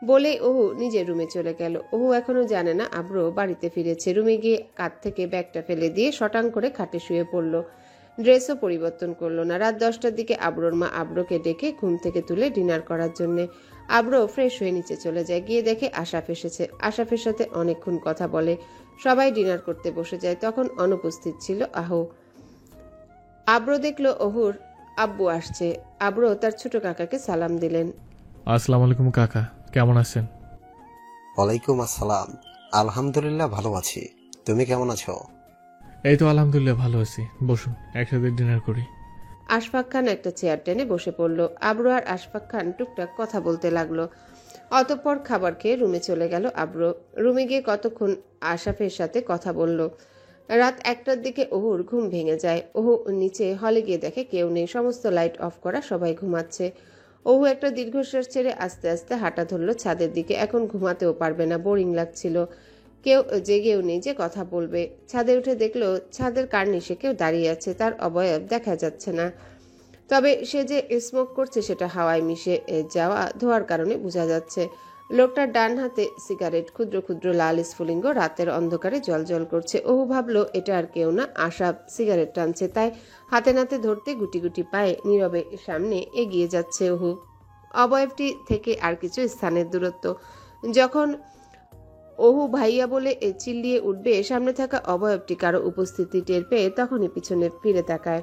বলে অহু নিজের রুমে চলে গেল। অহু এখনো জানে না আব্রু বাড়িতে ফিরেছে। রুমে গিয়ে কাঁধ থেকে ব্যাগটা ফেলে দিয়ে শটাং করে খাটে শুয়ে পড়ল। ড্রেসও পরিবর্তন করলো না। রাত 10টার দিকে আব্রোর মা আব্রোকে ডেকে ঘুম থেকে তুলে ডিনার করার জন্য। আব্রো ফ্রেশ হয়ে নিচে চলে যায়। গিয়ে দেখে আশাফ এসেছে। আশাফের সাথে অনেকক্ষণ কথা বলে। সবাই ডিনার করতে বসে যায়। তখন অনুপস্থিত ছিল আহু। আব্রো দেখলো অহুর আব্বু আসছে। আব্রো তার ছোট কাকাকে সালাম দিলেন। আসসালামু আলাইকুম কাকা, কেমন আছেন? ওয়ালাইকুম আসসালাম। আলহামদুলিল্লাহ ভালো আছি, তুমি কেমন আছো? এই তো আলহামদুলিল্লাহ ভালো আছি। বসুন, একসাথে ডিনার করি। আশফাক খান একটা চেয়ার টেনে বসে পড়ল। আব্রো আর আশফাক খান টুকটাক কথা বলতে লাগলো। অতঃপর খাবার খেয়ে রুমে চলে গেল আব্রো। রুমে গিয়ে কতক্ষণ আশাফের সাথে কথা বলল। রাত 1টার দিকে অহুর ঘুম ভেঙে যায়। অহু নিচে হলে গিয়ে দেখে কেউ নেই, সমস্ত লাইট অফ করা, সবাই ঘুমাচ্ছে। অহু একটা দীর্ঘশ্বাস ছেড়ে আস্তে আস্তে হাঁটা ধরলো ছাদের দিকে। এখন ঘুমাতেও পারবে না, বোরিং লাগছিল। কেউ জেগেও নেই যে কথা বলবে। ছাদে উঠে দেখলো ছাদের কার্নিশে কেউ দাঁড়িয়ে আছে, তার অবয়ব দেখা যাচ্ছে না। তবে সে যে স্মোক করছে সেটা হাওয়ায় মিশে যাওয়া ধোয়ার কারণে বোঝা যাচ্ছে। লোকটার ডান হাতে সিগারেট, ক্ষুদ্র ক্ষুদ্র লাল স্ফুলিঙ্গ রাতের অন্ধকারে জলজল করছে। ওহু ভাবলো এটা আর কেউ না, আশাব সিগারেট টানছে। তাই হাতে নাতে ধরতে গুটি গুটি পায়ে নীরবে সামনে এগিয়ে যাচ্ছে ওহু। অবয়বটি থেকে আর কিছু স্থানের দূরত্ব। যখন ওহু ভাইয়া বলে চিল্লিয়ে উঠবে, সামনে থাকা অবয়বটি কারো উপস্থিতি টের পেয়ে তখনই পিছনে ফিরে তাকায়।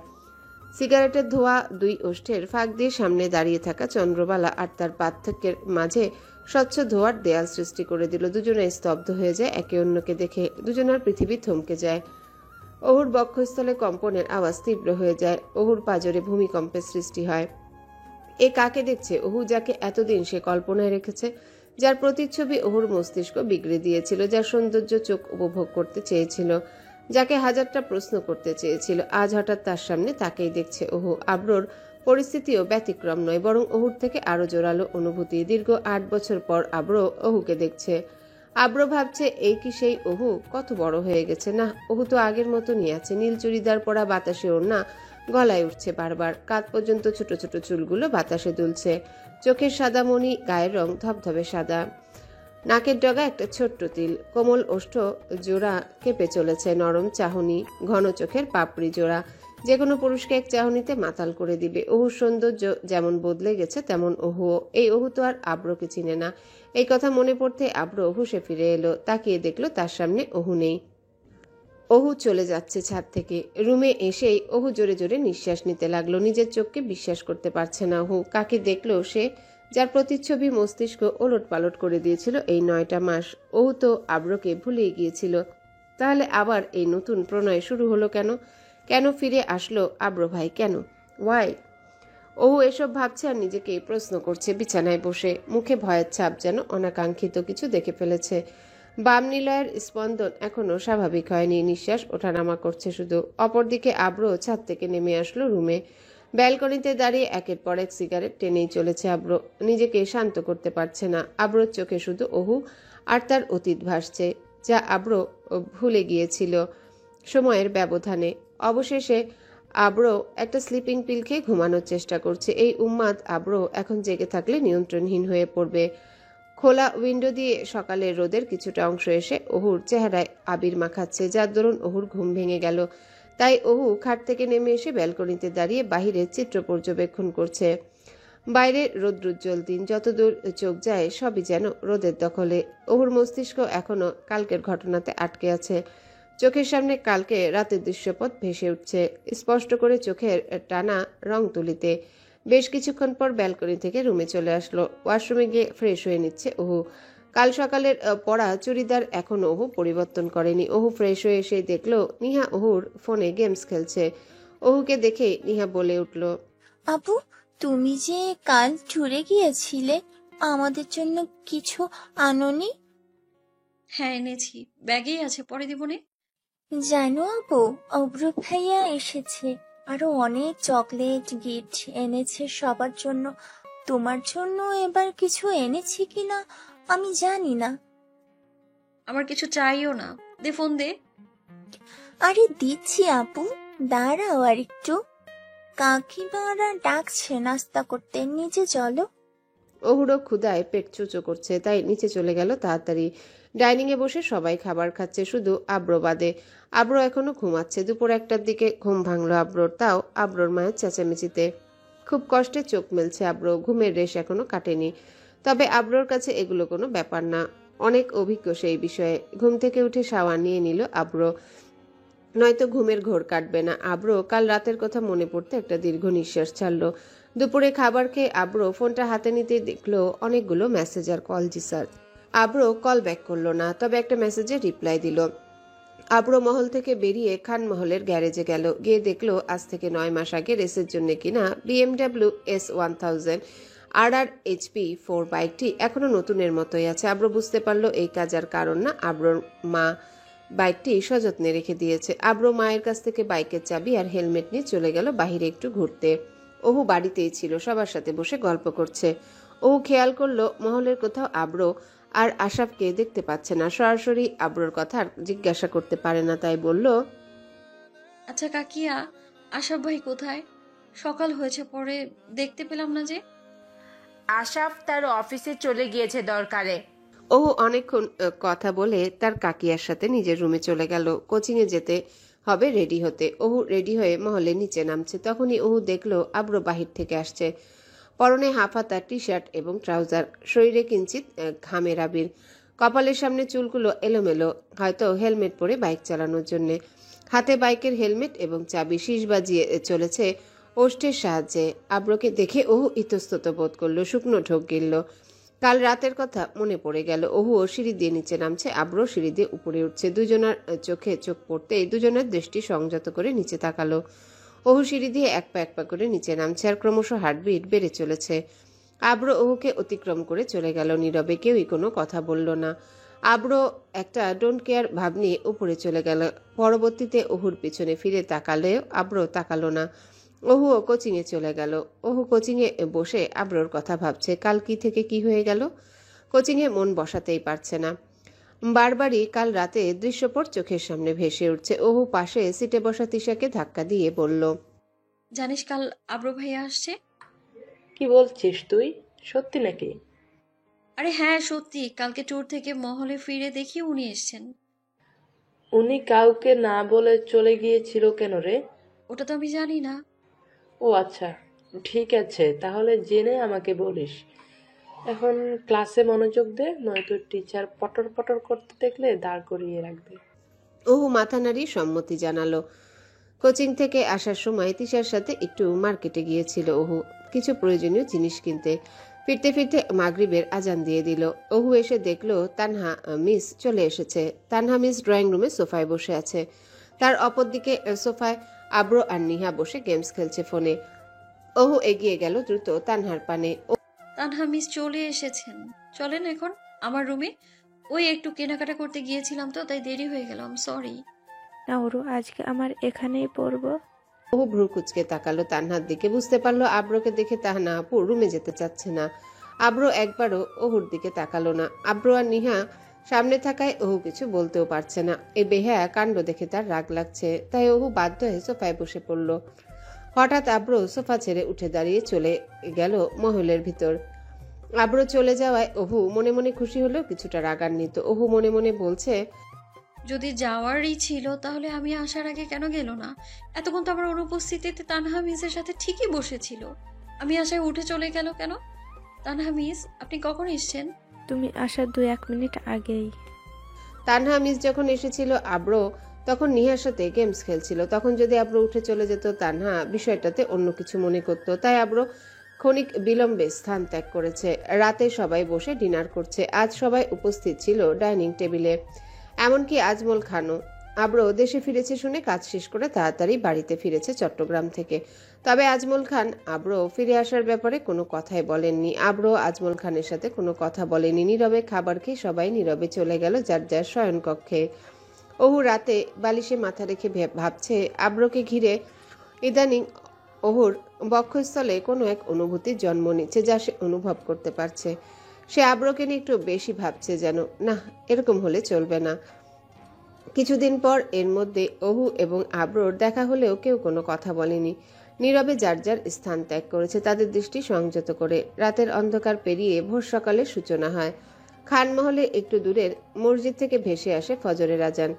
সিগারেটের ধোয়া দুই ওষ্ঠের ফাঁক দিয়ে সামনে দাঁড়িয়ে থাকা চন্দ্রবালা আর তার পার্থক্যের মাঝে স্বচ্ছ ধোয়ার দেয়াল সৃষ্টি করে দিল। দুজনে স্তব্ধ হয়ে যায় একে অন্যকে দেখে। দুজনের পৃথিবী থমকে যায়। ওহুর বক্ষস্থলে কম্পনের আওয়াজ তীব্র হয়ে যায়। ওহুর পাজরে ভূমিকম্পের সৃষ্টি হয়। এ কাকে দেখছে? ওহু যাকে এতদিন সে কল্পনায় রেখেছে, যার প্রতিচ্ছবি ওহুর মস্তিষ্ক বিগড়ে দিয়েছিল, যার সৌন্দর্য চোখ উপভোগ করতে চেয়েছিল, যাকে হাজারটা প্রশ্ন করতে চেয়েছিল, আজ হঠাৎ তার সামনে তাকেই দেখছে ওহু। আব্রোর পরিস্থিতিও ব্যতিক্রম নয়, বরং ওহুর থেকে আরো জোরালো অনুভূতি। দীর্ঘ 8 বছর পর আব্রো ওহুকে দেখছে। আব্রো ভাবছে এই কি সেই ওহু? কত বড় হয়ে গেছে। না, ওহু তো আগের মতনই আছে। নীল চুড়িদার পরা, বাতাসে ওড়না গলায় উঠছে বারবার, কাঁধ পর্যন্ত ছোট ছোট চুলগুলো বাতাসে দুলছে। চোখের সাদা মণি, গায়ের রং ধবধবে সাদা, নাকের ডগা একটা ছোট্ট তিল, কোমল ওষ্ঠ জোড়া কেঁপে চলেছে, নরম চাহনি, ঘন চোখের পাপড়ি জোড়া, যে কোনো পুরুষকে এক চাহনিতে মাতাল করে দিবে। ওহুর সৌন্দর্য যেমন বদলে গেছে তেমন ওহুও। এই ওহু তো আর আব্রোকে চিনে না। এই কথা মনে পড়তে আব্রো হুঁশে ফিরে এলো। তাকিয়ে দেখলো তার সামনে ওহু নেই। ওহু চলে যাচ্ছে ছাদ থেকে। রুমে এসেই ওহু জোরে জোরে নিঃশ্বাস নিতে লাগলো। নিজের চোখকে বিশ্বাস করতে পারছে না ওহু। কাকে দেখলো সে, যার প্রতিচ্ছবি মস্তিষ্ক ওলট পালট করে দিয়েছিল এই 9টা মাস। ওহু তো আব্রোকে ভুলেই গিয়েছিল। তাহলে আবার এই নতুন প্রণয় শুরু হলো কেন? কেন ফিরে আসলো আব্রো ভাই? কেন? ওয়াই? ওহু এসব ভাবছে আর নিজেকে প্রশ্ন করছে বিছানায় বসে। মুখে ভয়ের ছাপ, যেন অনাকাঙ্ক্ষিত কিছু দেখে ফেলেছে। বাম নিলয়ের স্পন্দন এখনো স্বাভাবিক হয়নি, নিঃশ্বাস ওঠানামা করছে শুধু। অপরদিকে আব্রো ছাদ থেকে নেমে আসলো রুমে। ব্যালকনিতে দাঁড়িয়ে একের পর এক সিগারেট টেনেই চলেছে আব্রো। নিজেকে শান্ত করতে পারছে না। আব্রোর চোখে শুধু ওহু আর তার অতীত ভাসছে, যা আব্রো ভুলে গিয়েছিল সময়ের ব্যবধানে। অবশেষে আব্রো একটা স্লিপিং পিল খেয়ে ঘুমানোর চেষ্টা করছে। এই উন্মাদ আব্রো এখন জেগে থাকলে নিয়ন্ত্রণহীন হয়ে পড়বে। খোলা উইন্ডো দিয়ে সকালের রোদের কিছুটা অংশ এসে ওহুর চেহারায় আবির মাখাচ্ছে, যার দরুন ওহুর ঘুম ভেঙে গেল। তাই ওহু খাট থেকে নেমে এসে ব্যালকনিতে দাঁড়িয়ে বাহিরের চিত্র পর্যবেক্ষণ করছে। বাইরে রৌদ্রোজ্জ্বল দিন, যতদূর চোখ যায় সবই যেন রোদের দখলে। ওহুর মস্তিষ্ক এখনো কালকের ঘটনাতে আটকে আছে। চোখের সামনে কালকে রাতের দৃশ্যপট ভেসে উঠছে স্পষ্ট করে, চোখের টানা রং তুলিতে। বেশ কিছুক্ষণ পর ব্যালকনি থেকে রুমে চলে আসলো। ওয়াশরুমে গিয়ে ফ্রেশ হয়ে নিচ্ছে ওহু। কাল সকালের পরা চুড়িদার এখনো ওহু পরিবর্তন করেনি। ওহু ফ্রেশ হয়ে এসে দেখলো নিহা ওহুর ফোনে গেমস খেলছে। ওহুকে দেখে নিহা বলে উঠল, আপু, তুমি যে কাল ট্যুরে গিয়েছিলে, আমাদের জন্য কিছু আনোনি? হ্যাঁ এনেছি, ব্যাগেই আছে, পরে দিবনে। জানো আপু, অব্র ভাইয়া এসেছে, আরো অনেক চকলেট গিফট এনেছে সবার জন্য। তোমার জন্য এবার কিছু এনেছি কিনা আমি জানি না। আমার কিছু চাইও না, দে ফোন দে। আরে দিচ্ছি আপু, দাঁড়াও আর একটু। কাকিমারা ডাকছে নাস্তা করতে, নিচে চলো। ওহুরও ক্ষুধায় পেট চুচো করছে, তাই নিচে চলে গেল তাড়াতাড়ি। ডাইনিং এ বসে সবাই খাবার খাচ্ছে, শুধু আব্র বাদে। আব্র এখনো ঘুমাচ্ছে। দুপুর 1টার দিকে ঘুম ভাঙলো আব্রর, তাও আব্রর মায়ের চেঁচামেচিতে। খুব কষ্টে চোখ মেলছে আব্র, ঘুমের রেশ এখনো কাটেনি। তবে আব্রর কাছে এগুলো কোনো ব্যাপার না, অনেক অভিজ্ঞ সেই বিষয়ে। ঘুম থেকে উঠে শাওয়ার নিয়ে নিল আব্র, নয়তো ঘুমের ঘোর কাটবে না। আব্র কাল রাতের কথা মনে পড়তে একটা দীর্ঘ নিঃশ্বাস ছাড়লো। দুপুরে খাবার খেয়ে আব্র ফোনটা হাতে নিতে দেখলো অনেকগুলো মেসেজ আর কল। জি স্যার। আব্র কল ব্যাক করলো না, তবে একটা মেসেজে রিপ্লাই দিল। আব্র মহল থেকে বেরিয়ে খান মহলের গ্যারেজে গেল। গিয়ে দেখলো আজ থেকে 9 মাস আগে রেসের জন্য কিনা BMW S1000 RR HP 4 বাইকটি এখনো নতুনের মতোই আছে। আব্র বুঝতে পারলো এই কাজ আর কারণ না, আব্রর মা বাইকটি সযত্নে রেখে দিয়েছে। আব্র মায়ের কাছ থেকে বাইকের চাবি আর হেলমেট নিয়ে চলে গেল বাহিরে একটু ঘুরতে। ওহু বাড়িতেই ছিল, সবার সাথে বসে গল্প করছে। ওহু খেয়াল করলো মহলের কোথাও আব্র আর আশাফকে দেখতে পাচ্ছে না। সরাসরি আব্রর কথা আর জিজ্ঞাসা করতে পারে না, তাই বলল, আচ্ছা কাকিয়া, আশাফ ভাই কোথায়? সকাল হয়েছে, পরে দেখতে পেলাম না যে। আশাফ তার অফিসে চলে গিয়েছে দরকারে। ওহু অনেকক্ষণ কথা বলে তার কাকিয়ার সাথে নিজের রুমে চলে গেল। কোচিংয়ে যেতে হবে রেডি হতে। ওহু রেডি হয়ে মহলে নিচে নামছে, তখনই ওহু দেখলো আব্র বাহির থেকে আসছে। পরনে হাফহাতা টি শার্ট এবং ট্রাউজার, শরীরে কিঞ্চিত ঘামের আবির, কপালের সামনে চুলগুলো এলোমেলো, হয়তো হেলমেট পরে বাইক চালানোর জন্যে। হাতে বাইকের হেলমেট এবং চাবি, শীষ বাজিয়ে চলেছে ওষ্ঠের সাহায্যে। আব্রকে দেখে ওহু ইতস্তত বোধ করলো, শুকনো ঢোক গিলল। কাল রাতের কথা মনে পড়ে গেল। ওহুও সিঁড়ি দিয়ে নিচে নামছে, আব্র সিঁড়ি দিয়ে উপরে উঠছে। দুজনের চোখে চোখ পড়তেই দুজনের দৃষ্টি সংযত করে নিচে তাকালো। ওহু সিঁড়ি দিয়ে এক পা করে নিচে নামছে, আর ক্রমশ হার্টবিট বেড়ে চলেছে। আব্র ওহুকে অতিক্রম করে চলে গেল নীরবে, কেউই কোনো কথা বলল না। আব্র একটা ডোন্ট কেয়ার ভাব নিয়ে উপরে চলে গেল। পরবর্তীতে ওহুর পিছনে ফিরে তাকালেও আব্র তাকালো না। ওহুও কোচিংয়ে চলে গেল। ওহু কোচিংয়ে বসে আব্রর কথা ভাবছে, কাল কি থেকে কি হয়ে গেল। কোচিংয়ে মন বসাতেই পারছে না। বারবারই কাল রাতে দৃশ্যপট চোখের সামনে ভেসে উঠছে। ওহু পাশে সিটে বসা তিশাকে ধাক্কা দিয়ে বলল, জানিস কাল আব্র ভাইয়া আসছে? কি বলছিস তুই, সত্যি নাকি? আরে হ্যাঁ সত্যি, কালকে ট্যুর থেকে মহলে ফিরে দেখি উনি এসছেন। উনি কাউকে না বলে চলে গিয়েছিল কেন রে? ওটা তো আমি জানি না। ও আচ্ছা, ঠিক আছে, তাহলে জেনে আমাকে বলিস। এখন ক্লাসে মনোযোগ দে, নয়তো টিচার পটর পটর করতে দেখলে দাঁড় করিয়ে রাখবে। ওহু মাথা নাড়িয়ে সম্মতি জানালো। কোচিং থেকে আসার সময় তিশার সাথে একটু মার্কেটে গিয়েছিল ওহু, কিছু প্রয়োজনীয় জিনিস কিনতে। ফিরতে ফিরতে মাগরিবের আজান দিয়ে দিল। ওহু এসে দেখলো তানহা মিস চলে এসেছে। তানহা মিস ড্রয়িং রুমে সোফায় বসে আছে। তার অপর দিকে সোফায় আব্র আর নিহা বসে গেমস খেলছে ফোনে। ওহু এগিয়ে গেল দ্রুত তানহার পানে। তানহা মিস চলে এসেছেন, চলেন এখন আমার রুমে। ওই একটু কেনাকাটা করতে গিয়েছিলাম তো, তাই দেরি হয়ে গেল, সরি। না ওরু, আজকে আমার এখানেই পড়বো। ওহু ভ্রু কুচকে তাকালো তানহার দিকে, বুঝতে পারলো আব্রকে দেখে তাহনা আপু রুমে যেতে চাচ্ছে না। আব্র একবারও ওহুর দিকে তাকালো না। আব্র আর নিহা সামনে থাকায় ওহু কিছু বলতেও পারছে না। এই বেহায়া কাণ্ড দেখে তার রাগ লাগছে, তাই ওহু বাধ্য হয়ে সোফায় বসে পড়ল। হঠাৎ আব্র সোফা ছেড়ে উঠে দাঁড়িয়ে চলে গেল মহলের ভিতর। আব্র চলে যাওয়ায় ওহু মনে মনে খুশি হলেও কিছুটা রাগান্বিত। ওহু মনে মনে বলছে, যদি যাওয়ারই ছিল তাহলে আমি আসার আগে কেন গেল না? এতক্ষণ তো আমার অনুপস্থিতিতে তানহা মিসের সাথে ঠিকই বসেছিল, আমি আশায় উঠে চলে গেল কেন? তানহা মিস, আপনি কখন এসেছেন? তুমি আসার 2-1 মিনিট আগেই। তানহা মিস যখন এসেছিল আব্র তখন নিহার সাথে গেমস খেলছিল। তখন যদি আব্রো উঠে চলে যেত, তানহা বিষয়টাতে অন্য কিছু মনে করত। তাই আব্রো ক্ষণিক বিলম্বে স্থান ত্যাগ করেছে। রাতে সবাই বসে ডিনার করছে। আজ সবাই উপস্থিত ছিল ডাইনিং টেবিলে, এমনকি আজমল খানও। আব্রো দেশে ফিরেছে শুনে কাজ শেষ করে তাড়াতাড়ি বাড়িতে ফিরেছে চট্টগ্রাম থেকে। তবে আজমল খান আব্রো ফিরে আসার ব্যাপারে কোনো কথাই বলেননি। আব্রো আজমল খানের সাথে কোনো কথা বলেনি। নীরবে খাবার খেয়ে সবাই নীরবে চলে গেল যার যার শয়নকক্ষে। ওহু রাতে বালিশে মাথা রেখে ভাবছে আব্রোকে ঘিরে। ইদানিং ওহুর বক্ষস্থলে কোনো এক অনুভূতির জন্ম নিচ্ছে, যা সে অনুভব করতে পারছে। সে আব্রোকে নিয়ে একটু বেশি ভাবছে যেন। না, এরকম হলে চলবে না। কিছুদিন পর এর মধ্যে ওহু এবং আব্রোর দেখা হলেও কেউ কোনো কথা বলেনি। নীরবে যার যার স্থান ত্যাগ করেছে, তাদের দৃষ্টি সংযত করে। রাতের অন্ধকার পেরিয়ে ভোর সকালের সূচনা হয়। খানমহলে একটু দূরের মসজিদ থেকে ভেসে আসে ফজরের আজান।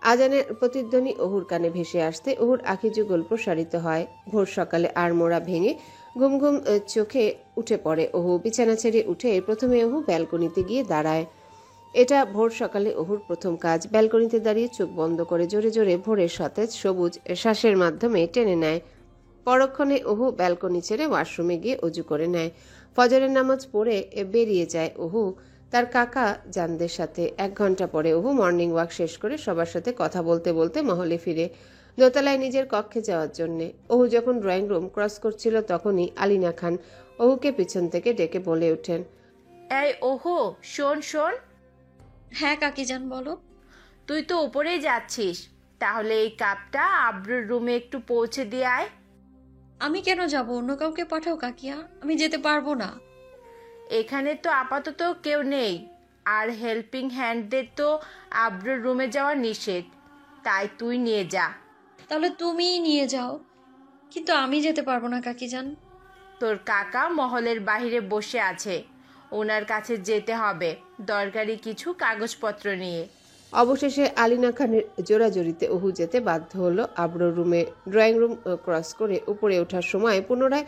আজানের প্রতিধ্বনি ওহুর কানে ভেসে আসতে ওহুর আখি যুগল প্রসারিত হয়। ভোর সকালে আড়মোড়া ভেঙে ঘুম ঘুম চোখে উঠে পড়ে ওহু। বিছানা ছেড়ে উঠে প্রথমে ওহু ব্যালকনিতে গিয়ে দাঁড়ায়। এটা ভোর সকালে ওহুর প্রথম কাজ। ব্যালকনিতে দাঁড়িয়ে চোখ বন্ধ করে জোরে জোরে ভোরের সতেজ সবুজ শ্বাসের মাধ্যমে টেনে নেয়। পরক্ষণে ওহু ব্যালকনি ছেড়ে ওয়াশরুমে গিয়ে অজু করে নেয়। ফজরের নামাজ পড়ে বেরিয়ে যায় ওহু তার কাকা জানদের সাথে। 1 ঘন্টা পরে ওহু মর্নিং ওয়াক শেষ করে সবার সাথে কথা বলতে বলতে মহলে ফিরে দোতলায় নিজের কক্ষে যাওয়ার জন্য। ওহু যখন ড্রয়িং রুম ক্রস করছিল তখনই আলিনা খান ওহুকে পিছন থেকে ডেকে বলে ওঠেন, এই ওহু, শোন শোন। হ্যাঁ কাকিজান বলো। তুই তো উপরেই যাচ্ছিস, তাহলে এই কাপটা আব্রুর রুমে একটু পৌঁছে দিয়ে আয়। আমি কেন যাব? অন্য কাউকে পাঠাও কাকিয়া, আমি যেতে পারবো না। এখানে তো আপাতত কেউ নেই, আর হেল্পিং হ্যান্ডদের তো আব্রুর রুমে যাওয়া নিষেধ, তাই তুই নিয়ে যা। তাহলে তুমিই নিয়ে যাও। কিন্তু আমি যেতে পারবো না কাকিজান। তোর কাকা মহলের বাহিরে বসে আছে, ওনার কাছে যেতে হবে দরকারি কিছু কাগজপত্র নিয়ে। অবশেষে আলিনা খানের জোরাজোরিতে ওহু যেতে বাধ্য হলো আব্রোর রুমে। ড্রয়িং রুম ক্রস করে উপরে ওঠার সময় পুনরায়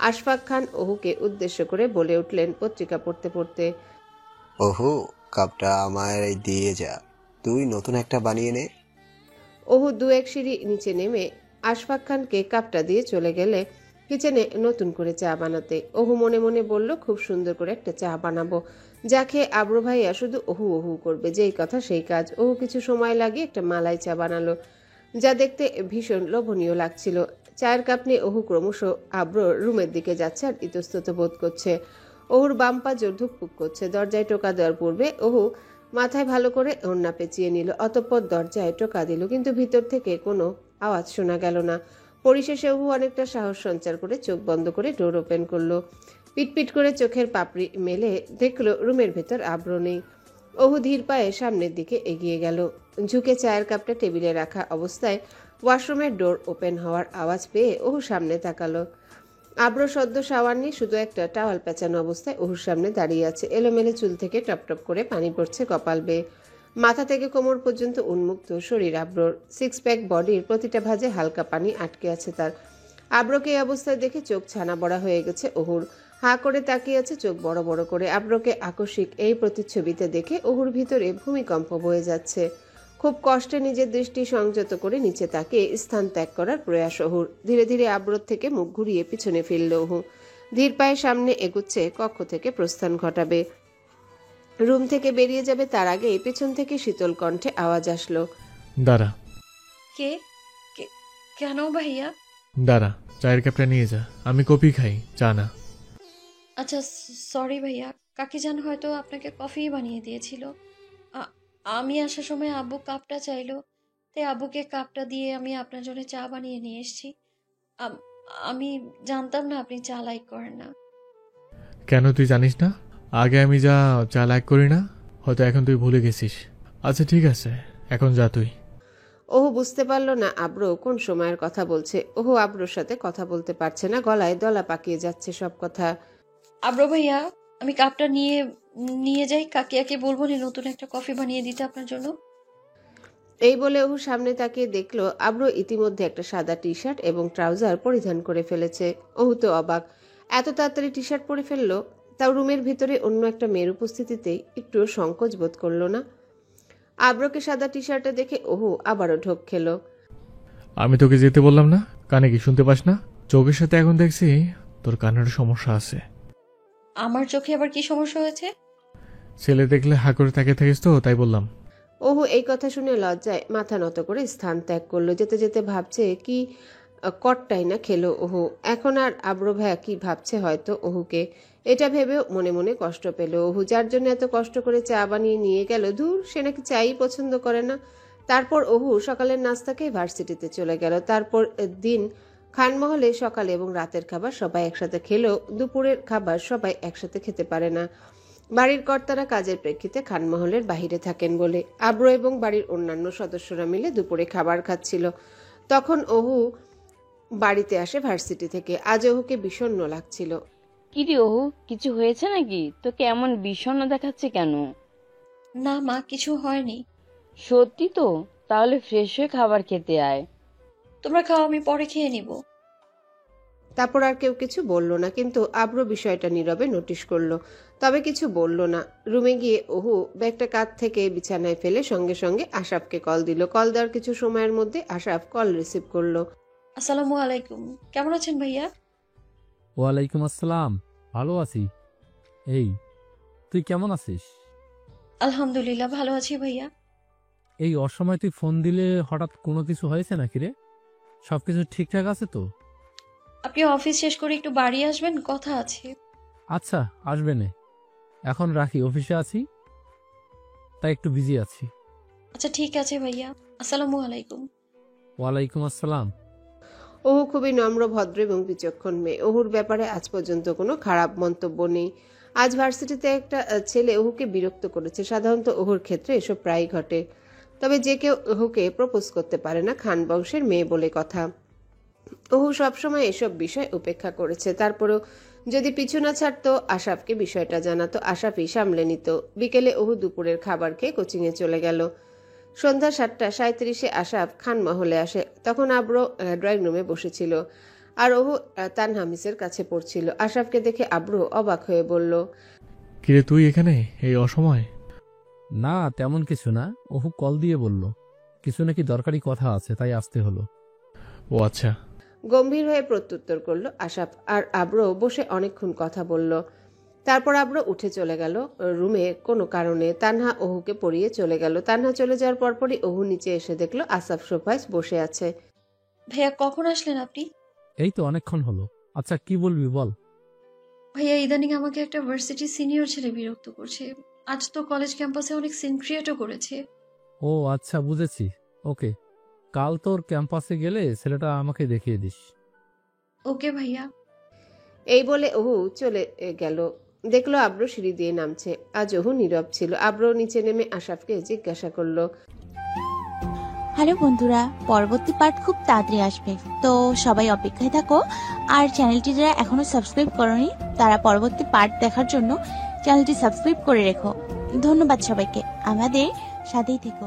আশফাক খান ওহুকে উদ্দেশ্য করে বলে উঠলেন পত্রিকা পড়তে পড়তে, ওহু, কাপটা আমায় দিয়ে যা, তুই নতুন একটা বানিয়ে নে। ওহু 2-1 সিঁড়ি নিচে নেমে আশফাক খানকে কাপটা দিয়ে চলে গেলে কিচেনে নতুন করে চা বানাতে। ওহু মনে মনে বলল, খুব সুন্দর করে একটা চা বানাবো, যা খেয়ে আব্রু ভাইয়া শুধু ওহু ওহু করবে। যেই কথা সেই কাজ। ওহু কিছু সময় লাগিয়ে একটা মালাই চা বানালো, যা দেখতে ভীষণ লোভনীয় লাগছিল। চায়ের কাপ নিয়ে ওহু ক্রমশ আব্রোর রুমের দিকে যাচ্ছে আর ইতস্তত বোধ করছে। ওহুর বাম পা জোর ধুকপুক করছে। দরজায় টোকা দেওয়ার পূর্বে ওহু মাথায় ভালো করে ওড়না পেঁচিয়ে নিল, অতঃপর দরজায় টোকা দিল, কিন্তু ভিতর থেকে কোনো আওয়াজ শোনা গেল না। পরিশেষে ওহু অনেকটা সাহস সঞ্চার করে চোখ বন্ধ করে ডোর ওপেন করলো। পিটপিট করে চোখের পাপড়ি মেলে দেখলো রুমের ভেতর আব্রো নেই। ওহু ধীর পায়ে সামনের দিকে এগিয়ে গেল। ঝুঁকে চায়ের কাপটা টেবিলে রাখা অবস্থায় ওয়াশরুমের ডোর ওপেন হওয়ার আওয়াজ পেয়ে ওহু সামনে তাকালো। আব্রো সদ্য শাওয়ার নিয়ে শুধু একটা টাওয়াল পেঁচানো অবস্থায় ওহুর সামনে দাঁড়িয়ে আছে। এলোমেলো চুল থেকে টপটপ করে পানি পড়ছে কপাল বেয়ে। মাথা থেকে কোমর পর্যন্ত উন্মুক্ত শরীর আব্রোর। 6 প্যাক বডির প্রতিটা ভাঁজে হালকা পানি আটকে আছে তার। আব্রোকে এই অবস্থায় দেখে চোখ ছানা বড়া হয়ে গেছে ওহুর। হাঁ করে তাকিয়ে আছে চোখ বড় বড় করে। আব্রোকে আকস্মিক এই প্রতিচ্ছবিতে দেখে ওহুর ভিতরে ভূমিকম্প বয়ে যাচ্ছে। খুব কষ্টে নিজের দৃষ্টি সংযত করে নিচে তাকিয়ে স্থান ত্যাগ করার প্রয়াস ওহুর। ধীরে ধীরে আব্রোর থেকে মুখ ঘুরিয়ে পিছনে ফিরল ওহু। ধীর পায়ে সামনে এগুচ্ছে, কক্ষ থেকে প্রস্থান ঘটাবে, রুম থেকে বেরিয়ে যাবে, তার আগে পেছন থেকে শীতল কণ্ঠে আওয়াজ আসলো, দাঁড়া। কে? কেন ভাইয়া? দাঁড়া, চায়ের কাপটা নিয়ে যা, আমি কফি খাই, চা না। আচ্ছা সরি ভাইয়া, কাকিজান হয়তো আপনাকে কফি বানিয়ে দিয়েছিল। আমি আসার সময় আব্বু কাপটা চাইলো, তাই আব্বুকে কাপটা দিয়ে আমি আপনার জন্য চা বানিয়ে নিয়ে এসেছি। আমি জানতাম না আপনি চা লাইক করেন না। কেন তুই জানিস না আগে আমি যা চা লাইক করি না? হয়তো এখন তুই ভুলে গেছিস। আচ্ছা ঠিক আছে, এখন যা তুই। ওহু বুঝতে পারল না আব্রো কোন সময়ের কথা বলছে। ওহু আব্রোর সাথে কথা বলতে পারছে না, গলায় দলা পাকিয়ে যাচ্ছে সব কথা। আব্রো ভাইয়া, আমি কাপটা নিয়ে যাই, কাকিয়াকে বলবো নি নতুন একটা কফি বানিয়ে দিতে আপনার জন্য। এই বলে ওহু সামনে তাকিয়ে দেখলো আব্রো ইতিমধ্যে একটা সাদা টি শার্ট এবং ট্রাউজার পরিধান করে ফেলেছে। ওহু তো অবাক, এত তাড়াতাড়ি টি শার্ট পরে ফেললো, তাও রুমের ভিতরে অন্য একটা মেয়ের উপস্থিতিতেই একটু সংকোচ বোধ করলো না। আব্রকে সাদা টি শার্টে দেখে ওহু আবারও ঢোক খেলো। আমি তোকে যেতে বললাম না? কানে কি শুনতে পাস না? চোখের সাথে এখন দেখছি তোর কানের সমস্যা আছে। আমার চোখে আবার কি সমস্যা হয়েছে? ছেলে দেখলে হা করে তাকিয়ে থাকিস তো, তাই বললাম। ওহু এই কথা শুনে লজ্জায় মাথা নত করে স্থান ত্যাগ করলো। যেতে যেতে ভাবছে কি কটটাই না খেলো ওহু। এখন আর আব্র ভাইয়া কি ভাবছে হয়তো ওহুকে, এটা ভেবেও মনে মনে কষ্ট পেল ওহু। যার জন্য এত কষ্ট করে চা বানিয়ে নিয়ে গেল, দূর সে নাকি চাই পছন্দ করে না। তারপর ওহু সকালের নাস্তাকে ভার্সিটিতে চলে গেল। তারপর দিন খানমহলে সকালে এবং রাতের খাবার সবাই একসাথে খেলেও দুপুরের খাবার সবাই একসাথে খেতে পারে না। বাড়ির কর্তারা কাজের প্রেক্ষিতে খানমহলের বাহিরে থাকেন বলে আব্র এবং বাড়ির অন্যান্য সদস্যরা মিলে দুপুরে খাবার খাচ্ছিল। তখন ওহু বাড়িতে আসে ভার্সিটি থেকে। আজ ওহুকে বিষণ্ণ লাগছিল। কিরে ওহু, কিছু হয়েছে নাকি? তোকে এমন বিষণ্ণ দেখাচ্ছে কেন? না মা, কিছু হয়নি। সত্যি তো? তাহলে ফ্রেশ হয়ে খাবার খেতে আয়। তোমরা খাও, আমি পরে খেয়ে নিব। তারপর আর কেউ কিছু বলল না, কিন্তু আব্র বিষয়টা নীরবে নোটিশ করলো, তবে কিছু বলল না। রুমে গিয়ে ওহু ব্যাগটা কাঁধ থেকে বিছানায় ফেলে সঙ্গে সঙ্গে আশরাফকে কল দিল। কল দেওয়ার কিছু সময়ের মধ্যে আশরাফ কল রিসিভ করলো। আসসালামু আলাইকুম, কেমন আছেন ভাইয়া? ওয়ালাইকুম আসসালাম, ভালো আছি। এই তুই কেমন আছিস? আলহামদুলিল্লাহ ভালো আছি ভাইয়া। এই অসময় তুই ফোন দিলে হঠাৎ কোনো কিছু হয়েছে নাকি রে? সবকিছু ঠিকঠাক আছে তো? আপনি অফিস শেষ করে একটু বাড়ি আসবেন, কথা আছে। আচ্ছা, আসবে নে। এখন রাখি, অফিসে আছি তাই একটু বিজি আছি। আচ্ছা ঠিক আছে ভাইয়া, আসসালামু আলাইকুম। ওয়ালাইকুম আসসালাম। ওহু খুবই নম্র, ভদ্র এবং বিচক্ষণ মেয়ে। ওহুর ব্যাপারে আজ পর্যন্ত কোনো খারাপ মন্তব্য নেই। আজ ভার্সিটিতে একটা ছেলে ওহুকে বিরক্ত করেছে। সাধারণত ওহুর ক্ষেত্রে এসব প্রায়ই ঘটে, তবে যে কেউ ওহুকে প্রপোজ করতে পারে না, খান বংশের মেয়ে বলে কথা। ওহু সবসময় এসব বিষয় উপেক্ষা করেছে। তারপরেও যদি পিছু না ছাড়তো, আশরাফকে বিষয়টা জানাতো, আশরাফই সামলে নিত। বিকেলে ওহু দুপুরের খাবার খেয়ে কোচিংয়ে চলে গেল। সন্ধ্যা 7:37 আশরাফ খানমহলে আসে। তখন আব্র ড্রয়িং রুমে বসেছিল আর ওহু তানহা মিসের কাছে পড়ছিল। আশরাফকে দেখে আব্র অবাক হয়ে বলল, কিরে তুই এখানে এই অসময়? না তেমন কিছু না, ওহু কল দিয়ে বলল কিছু নাকি দরকারি কথা আছে, তাই আসতে হলো। ও আচ্ছা। গম্ভীর হয়ে প্রত্যুত্তর করলো আশরাফ। আর আব্র বসে অনেকক্ষণ কথা বলল। তারপর আব্র উঠে চলে গেল রুমে কোনো কারণে। তানহা ওহুকে পড়িয়ে চলে গেল। তানহা চলে যাওয়ার পরপরই ওহু নিচে এসে দেখলো আসফ সোফায় বসে আছে। ভাইয়া কখন আসলেন আপনি? এই তো অনেকক্ষণ হলো। আচ্ছা কি বলবি বল। ভাইয়া ইদানিং আমাকে একটা ভার্সিটি সিনিয়র ছেলে বিরক্ত করছে। আজ তো কলেজ ক্যাম্পাসে অনেক সিন ক্রিয়েটও করেছে। ও আচ্ছা বুঝেছি, ওকে। কাল তোর ক্যাম্পাসে গেলে ছেলেটা আমাকে দেখিয়ে দিস। ওকে ভাইয়া। এই বলে ওহু চলে গেল। দেখলো আব্র সিঁড়ি দিয়ে নামছে। আজ ওহু নীরব ছিল। আব্র নিচে নেমে আশরাফকে জিজ্ঞাসা করলো, হ্যালো বন্ধুরা, পরবর্তী পার্ট খুব তাড়াতাড়ি আসবে, তো সবাই অপেক্ষায় থাকো। আর চ্যানেলটি যারা এখনো সাবস্ক্রাইব করোনি তারা পরবর্তী পার্ট দেখার জন্য চ্যানেলটি সাবস্ক্রাইব করে রেখো। ধন্যবাদ সবাইকে, আমাদের সাথেই থেকো।